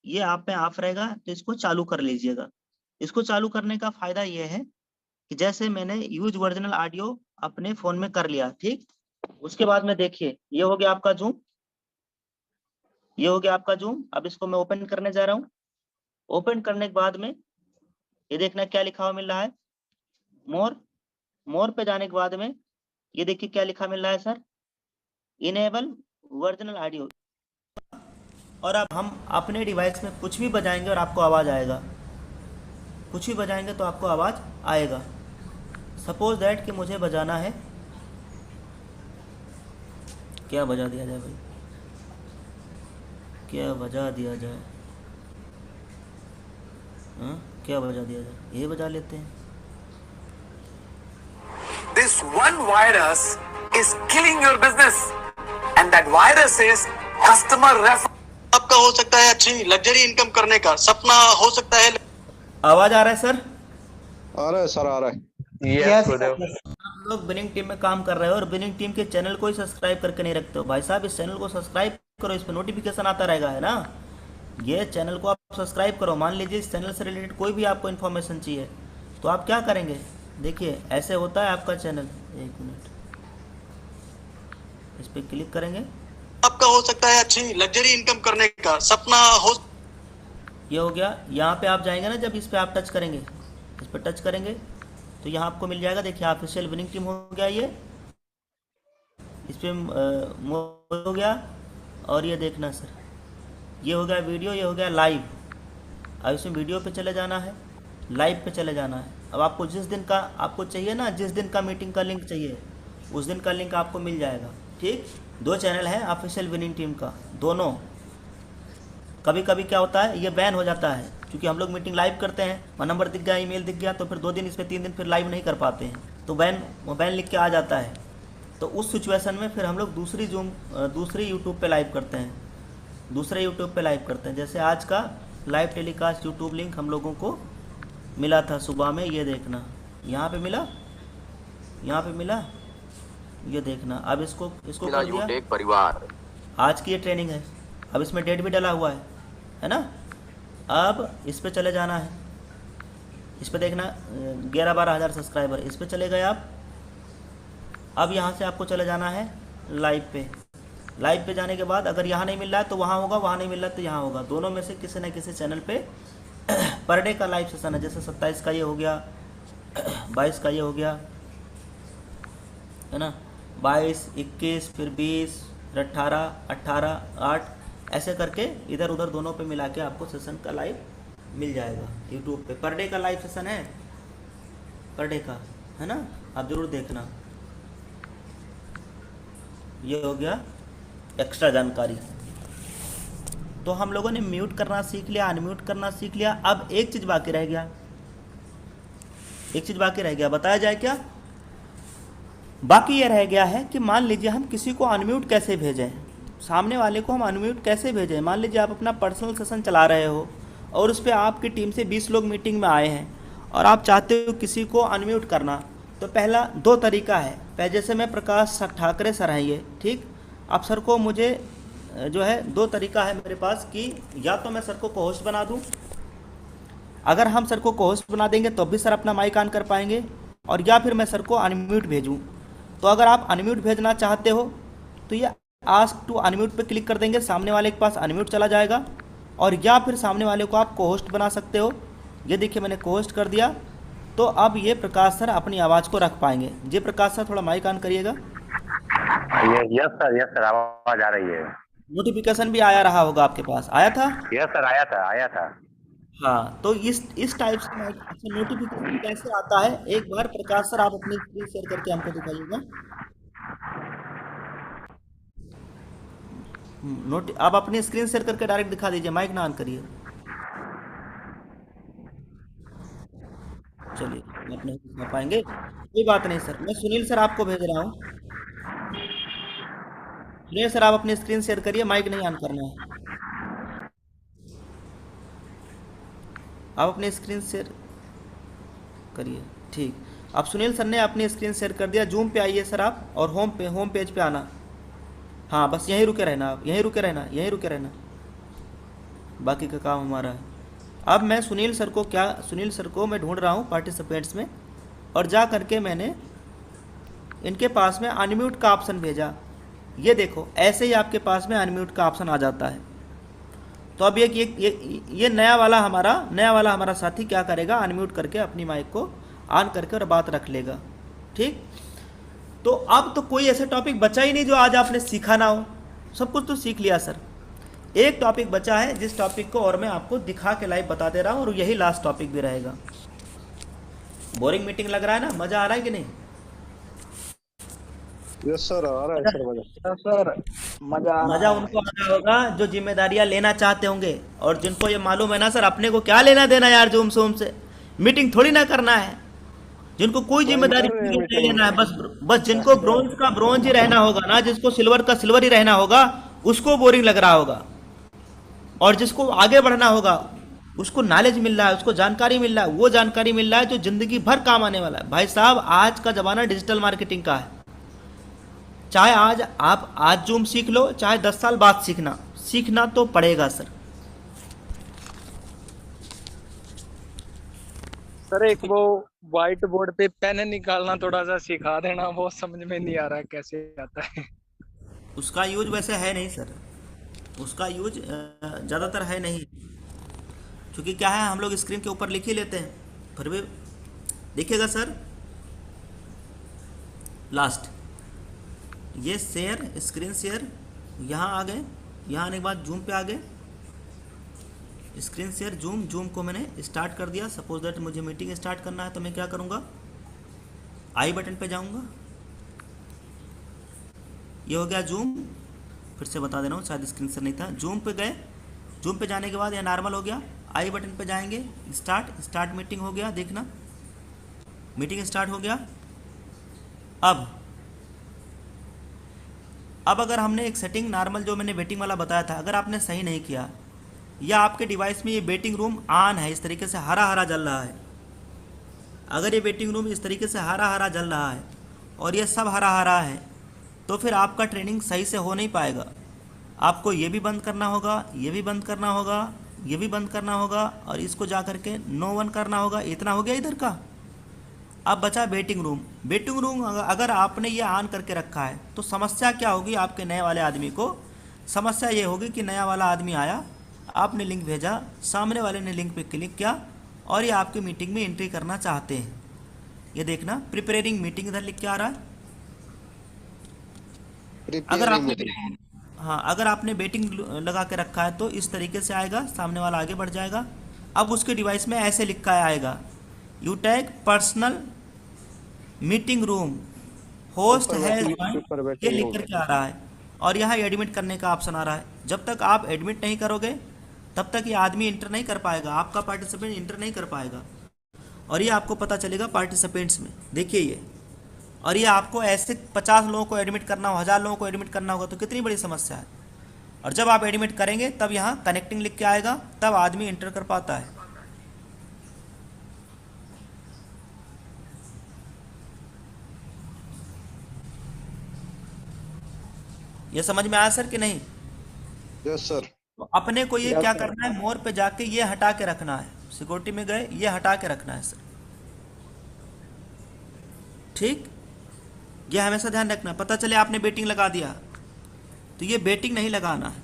ये आप पे ऑफ रहेगा तो इसको चालू कर लीजिएगा। इसको चालू करने का फायदा ये है कि जैसे मैंने यूज वर्जिनल ऑडियो अपने फोन में कर लिया, ठीक, उसके बाद में देखिए ये हो गया आपका जूम, ये हो गया आपका जूम। अब इसको मैं ओपन करने जा रहा हूँ। ओपन करने के बाद में ये देखना क्या लिखा हुआ मिल रहा है, मोर पे जाने के बाद में ये देखिए क्या लिखा मिल रहा है सर, इनेबल वर्जिनल ऑडियो। और अब हम अपने डिवाइस में कुछ भी बजाएंगे और आपको आवाज आएगा, कुछ भी बजाएंगे तो आपको आवाज आएगा। सपोज दैट कि मुझे बजाना है, क्या बजा दिया जाए भाई, क्या बजा दिया जाए, क्या बजा दिया जाए, ये बजा लेते हैं। This one virus is killing your business, and that virus is customer referral. आपका हो सकता है अच्छी लग्जरी इनकम करने का सपना, हो सकता है। आवाज आ रहा है सर? आ रहा है सर, आ रहा है। यस आप लोग बिनिंग टीम में काम कर रहे हो और बिनिंग टीम के चैनल को ही सब्सक्राइब करके नहीं रखते हो। भाई साहब इस चैनल को सब्सक्राइब करो, इस पर नोटिफिकेशन आता रहेगा, है ना। ये चैनल को आप सब्सक्राइब करो। मान लीजिए इस चैनल से रिलेटेड कोई भी आपको इन्फॉर्मेशन चाहिए तो आप क्या करेंगे, देखिए ऐसे होता है आपका चैनल। एक मिनट, इस पर क्लिक करेंगे, आपका हो सकता है अच्छी लग्जरी इनकम करने का सपना हो। ये हो गया। यहाँ पे आप जाएंगे ना, जब इस पे आप टच करेंगे, इस पर टच करेंगे तो यहाँ आपको मिल जाएगा, देखिए ऑफिशियल विनिंग टीम हो गया ये, इस पे हो गया। और ये देखना सर, ये हो गया वीडियो, ये हो गया लाइव। अब इसमें वीडियो पे चले जाना है, लाइव पे चले जाना है। अब आपको जिस दिन का आपको चाहिए ना, जिस दिन का मीटिंग का लिंक चाहिए उस दिन का लिंक आपको मिल जाएगा। ठीक, 2 चैनल है ऑफिशियल विनिंग टीम का, दोनों। कभी कभी क्या होता है ये बैन हो जाता है, क्योंकि हम लोग मीटिंग लाइव करते हैं, नंबर दिख गया, ईमेल दिख गया, तो फिर 2 दिन इस पर 3 दिन फिर लाइव नहीं कर पाते हैं, तो बैन लिख के आ जाता है। तो उस सिचुएशन में फिर हम लोग दूसरी यूट्यूब पे लाइव करते हैं, दूसरे यूट्यूब पे लाइव करते हैं। जैसे आज का लाइव टेलीकास्ट यूट्यूब लिंक हम लोगों को मिला था सुबह में, ये देखना यहाँ पे मिला, यहाँ पे मिला, ये देखना। अब इसको कर दिया, परिवार आज की ये ट्रेनिंग है। अब इसमें डेट भी डला हुआ है ना। अब इस पे चले जाना है, इस पे देखना 11-12 हज़ार सब्सक्राइबर, इस पे चले गए आप। अब यहाँ से आपको चले जाना है लाइव पे। लाइव पे जाने के बाद अगर यहाँ नहीं मिल रहा है तो वहाँ होगा, वहाँ नहीं मिल रहा है तो यहाँ होगा। दोनों में से किसी न किसी चैनल पे पर डे का लाइव सेशन है। जैसे 27 का ये हो गया, 22 का ये हो गया, है ना, 22, 21, फिर 20, फिर 18, 8 ऐसे करके इधर उधर दोनों पे मिला के आपको सेशन का लाइव मिल जाएगा यूट्यूब पे। पर डे का लाइव सेशन है, पर डे का, है ना, आप ज़रूर देखना। ये हो गया एक्स्ट्रा जानकारी। तो हम लोगों ने म्यूट करना सीख लिया, अनम्यूट करना सीख लिया। अब एक चीज़ बाकी रह गया, एक चीज़ बाकी रह गया, बताया जाए क्या? बाकी ये रह गया है कि मान लीजिए हम किसी को अनम्यूट कैसे भेजें, सामने वाले को हम अनम्यूट कैसे भेजें। मान लीजिए आप अपना पर्सनल सेशन चला रहे हो और उस पर आपकी टीम से 20 लोग मीटिंग में आए हैं और आप चाहते हो किसी को अनम्यूट करना। तो पहला 2 तरीका है। पहले जैसे मैं प्रकाश ठाकरे सर हैं ये, ठीक, आप सर को मुझे जो है 2 तरीका है मेरे पास कि या तो मैं सर को होस्ट बना दूं अगर हम सर को होस्ट बना देंगे तो भी सर अपना माइक ऑन कर पाएंगे, और या फिर मैं सर को अनम्यूट भेजूं। तो अगर आप अनम्यूट भेजना चाहते हो तो ये आस्क टू अनम्यूट पे क्लिक कर देंगे, सामने वाले के पास अनम्यूट चला जाएगा, और या फिर सामने वाले को आप होस्ट बना सकते हो। ये देखिए मैंने होस्ट कर दिया। तो अब ये प्रकाश सर अपनी आवाज़ को रख पाएंगे। जी प्रकाश सर थोड़ा माइक ऑन करिएगा। यस सर आवाज आ रही है। नोटिफिकेशन भी आया रहा होगा आपके पास, आया था? यस सर आया था। हाँ, तो इस टाइप से नोटिफिकेशन कैसे आता है, एक बार प्रकाश सर आप अपनी स्क्रीन शेयर करके हमको दिखाइएगा। आप अपनी स्क्रीन शेयर करके डायरेक्ट दिखा दीजिए, माइक ना ऑन करिए। चलिए आप नहीं दिखा पाएंगे, कोई बात नहीं सर, मैं सुनील सर आपको भेज रहा हूँ। सुनील सर आप अपनी स्क्रीन शेयर करिए, माइक नहीं ऑन करना है। आप अपनी स्क्रीन शेयर करिए, ठीक। अब सुनील सर ने अपनी स्क्रीन शेयर कर दिया। जूम पे आइए सर आप, और होम पेज पे आना। हाँ बस यहीं रुके रहना, आप यहीं रुके रहना, बाकी का काम हमारा है। अब मैं सुनील सर को मैं ढूंढ रहा हूँ पार्टिसिपेंट्स में, और जा करके मैंने इनके पास में अनम्यूट का ऑप्शन भेजा। ये देखो ऐसे ही आपके पास में अनम्यूट का ऑप्शन आ जाता है। तो अब ये नया वाला हमारा साथी क्या करेगा, अनम्यूट करके अपनी माइक को ऑन करके और बात रख लेगा, ठीक। तो अब तो कोई ऐसा टॉपिक बचा ही नहीं जो आज आपने सीखा ना हो, सब कुछ तो सीख लिया सर। एक टॉपिक बचा है जिस टॉपिक को और मैं आपको दिखा के लाइव बता दे रहा हूँ, और यही लास्ट टॉपिक भी रहेगा। बोरिंग मीटिंग लग रहा है ना, मजा आ रहा है कि नहीं? यस सर आ रहा है सर मजा। मजा उनको आ रहा होगा जो जिम्मेदारियां लेना चाहते होंगे, और जिनको ये मालूम है ना सर अपने को क्या लेना देना यार, जूम से मीटिंग थोड़ी ना करना है, जिनको कोई जिम्मेदारी नहीं लेना है, बस जिनको ब्रोंज का ब्रोंज ही रहना होगा ना, जिसको सिल्वर का सिल्वर ही रहना होगा, उसको बोरिंग लग रहा होगा। और जिसको आगे बढ़ना होगा, उसको नॉलेज मिल रहा है, उसको जानकारी मिल रहा है, वो जानकारी मिल रहा है जो जिंदगी भर काम आने वाला है। भाई साहब आज का जमाना डिजिटल मार्केटिंग का है, चाहे आज जूम सीख लो, चाहे 10 साल बाद सीखना तो पड़ेगा सर। सर एक वो व्हाइट बोर्ड पे पेन निकालना थोड़ा सा सिखा देना, वो समझ में नहीं आ रहा कैसे आता है। उसका यूज वैसे है नहीं सर, उसका यूज ज़्यादातर है नहीं, क्योंकि क्या है हम लोग स्क्रीन के ऊपर लिख ही लेते हैं। फिर भी देखिएगा सर, लास्ट ये शेयर स्क्रीन शेयर, यहाँ आ गए, यहाँ आने के बाद जूम पे आ गए, स्क्रीन शेयर जूम को मैंने स्टार्ट कर दिया। सपोज दैट मुझे मीटिंग स्टार्ट करना है, तो मैं क्या करूँगा, आई बटन पे जाऊँगा, ये हो गया जूम। फिर से बता दे रहा हूँ, शायद स्क्रीन शेयर नहीं था। जूम पे गए, जूम पे जाने के बाद यह नॉर्मल हो गया, आई बटन पे जाएंगे, स्टार्ट मीटिंग हो गया, देखना मीटिंग स्टार्ट हो गया। अब अगर हमने एक सेटिंग नॉर्मल जो मैंने वेटिंग वाला बताया था, अगर आपने सही नहीं किया, या आपके डिवाइस में ये वेटिंग रूम ऑन है, इस तरीके से हरा हरा जल रहा है, अगर ये वेटिंग रूम इस तरीके से हरा हरा जल रहा है और ये सब हरा हरा है, तो फिर आपका ट्रेनिंग सही से हो नहीं पाएगा। आपको ये भी बंद करना होगा, ये भी बंद करना होगा, ये भी बंद करना होगा, और इसको जा करके नो वन करना होगा। इतना हो गया इधर का। अब बचा वेटिंग रूम। वेटिंग रूम अगर आपने ये ऑन करके रखा है तो समस्या क्या होगी आपके नए वाले आदमी को? समस्या ये होगी कि नया वाला आदमी आया, आपने लिंक भेजा, सामने वाले ने लिंक पे क्लिक किया और ये आपकी मीटिंग में एंट्री करना चाहते हैं। ये देखना प्रिपेयरिंग मीटिंग इधर लिख के आ रहा है। अगर आपने वेटिंग लगा के रखा है तो इस तरीके से आएगा, सामने वाला आगे बढ़ जाएगा। अब उसके डिवाइस में ऐसे लिखा आएगा, you tag personal meeting room host है, ये लिख करके आ रहा है, और यहाँ एडमिट करने का ऑप्शन आ रहा है। जब तक आप एडमिट नहीं करोगे तब तक ये आदमी इंटर नहीं कर पाएगा, आपका पार्टिसिपेंट इंटर नहीं कर पाएगा, और ये आपको पता चलेगा पार्टिसिपेंट्स में। देखिए ये, और ये आपको ऐसे 50 लोगों को एडमिट करना हो, 1000 लोगों को एडमिट करना होगा तो कितनी बड़ी समस्या है। और जब आप एडमिट करेंगे तब यहाँ कनेक्टिंग लिख के आएगा, तब आदमी इंटर कर पाता है। ये समझ में आया सर कि नहीं? Yes sir. तो अपने को ये क्या करना है, मोर पे जाके ये हटा के रखना है। सिक्योरिटी में गए, ये हटा के रखना है सर, ठीक। ये हमेशा ध्यान रखना, पता चले आपने बेटिंग लगा दिया तो ये बेटिंग नहीं लगाना है।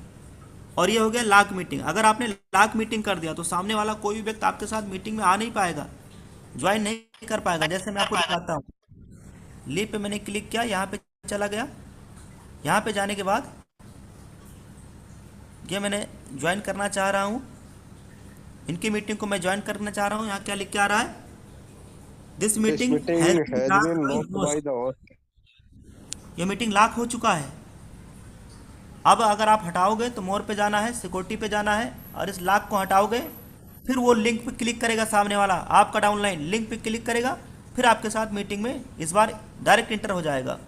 और ये हो गया लॉक मीटिंग। अगर आपने लॉक मीटिंग कर दिया तो सामने वाला कोई भी व्यक्ति आपके साथ मीटिंग में आ नहीं पाएगा, ज्वाइन नहीं कर पाएगा। जैसे मैं आपको दिखाता हूँ, लीव पे मैंने क्लिक किया, यहाँ पे चला गया, यहाँ पे जाने के बाद ये मैंने ज्वाइन करना चाह रहा हूँ, इनकी मीटिंग को मैं ज्वाइन करना चाह रहा हूँ। यहाँ क्या लिख के आ रहा है, दिस मीटिंग ये मीटिंग लॉक हो चुका है। अब अगर आप हटाओगे तो मोर पे जाना है, सिक्योरिटी पे जाना है, और इस लॉक को हटाओगे, फिर वो लिंक पे क्लिक करेगा सामने वाला, आपका डाउनलाइन लिंक पे क्लिक करेगा, फिर आपके साथ मीटिंग में इस बार डायरेक्ट इंटर हो जाएगा।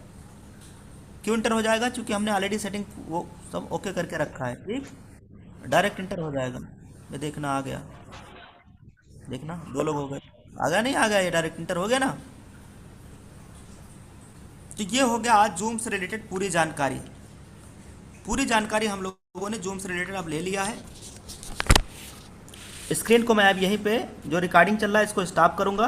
क्यों इंटर हो जाएगा? क्योंकि हमने ऑलरेडी सेटिंग वो सब ओके करके रखा है, ठीक। डायरेक्ट इंटर हो जाएगा। ये देखना आ गया, देखना 2 लोग हो गए, आ गया नहीं आ गया, ये डायरेक्ट इंटर हो गया ना। तो ये हो गया आज जूम से रिलेटेड पूरी जानकारी। पूरी जानकारी हम लोगों ने जूम से रिलेटेड अब ले लिया है। स्क्रीन को मैं अब यहीं पे जो रिकॉर्डिंग चल रहा है इसको स्टॉप करूंगा।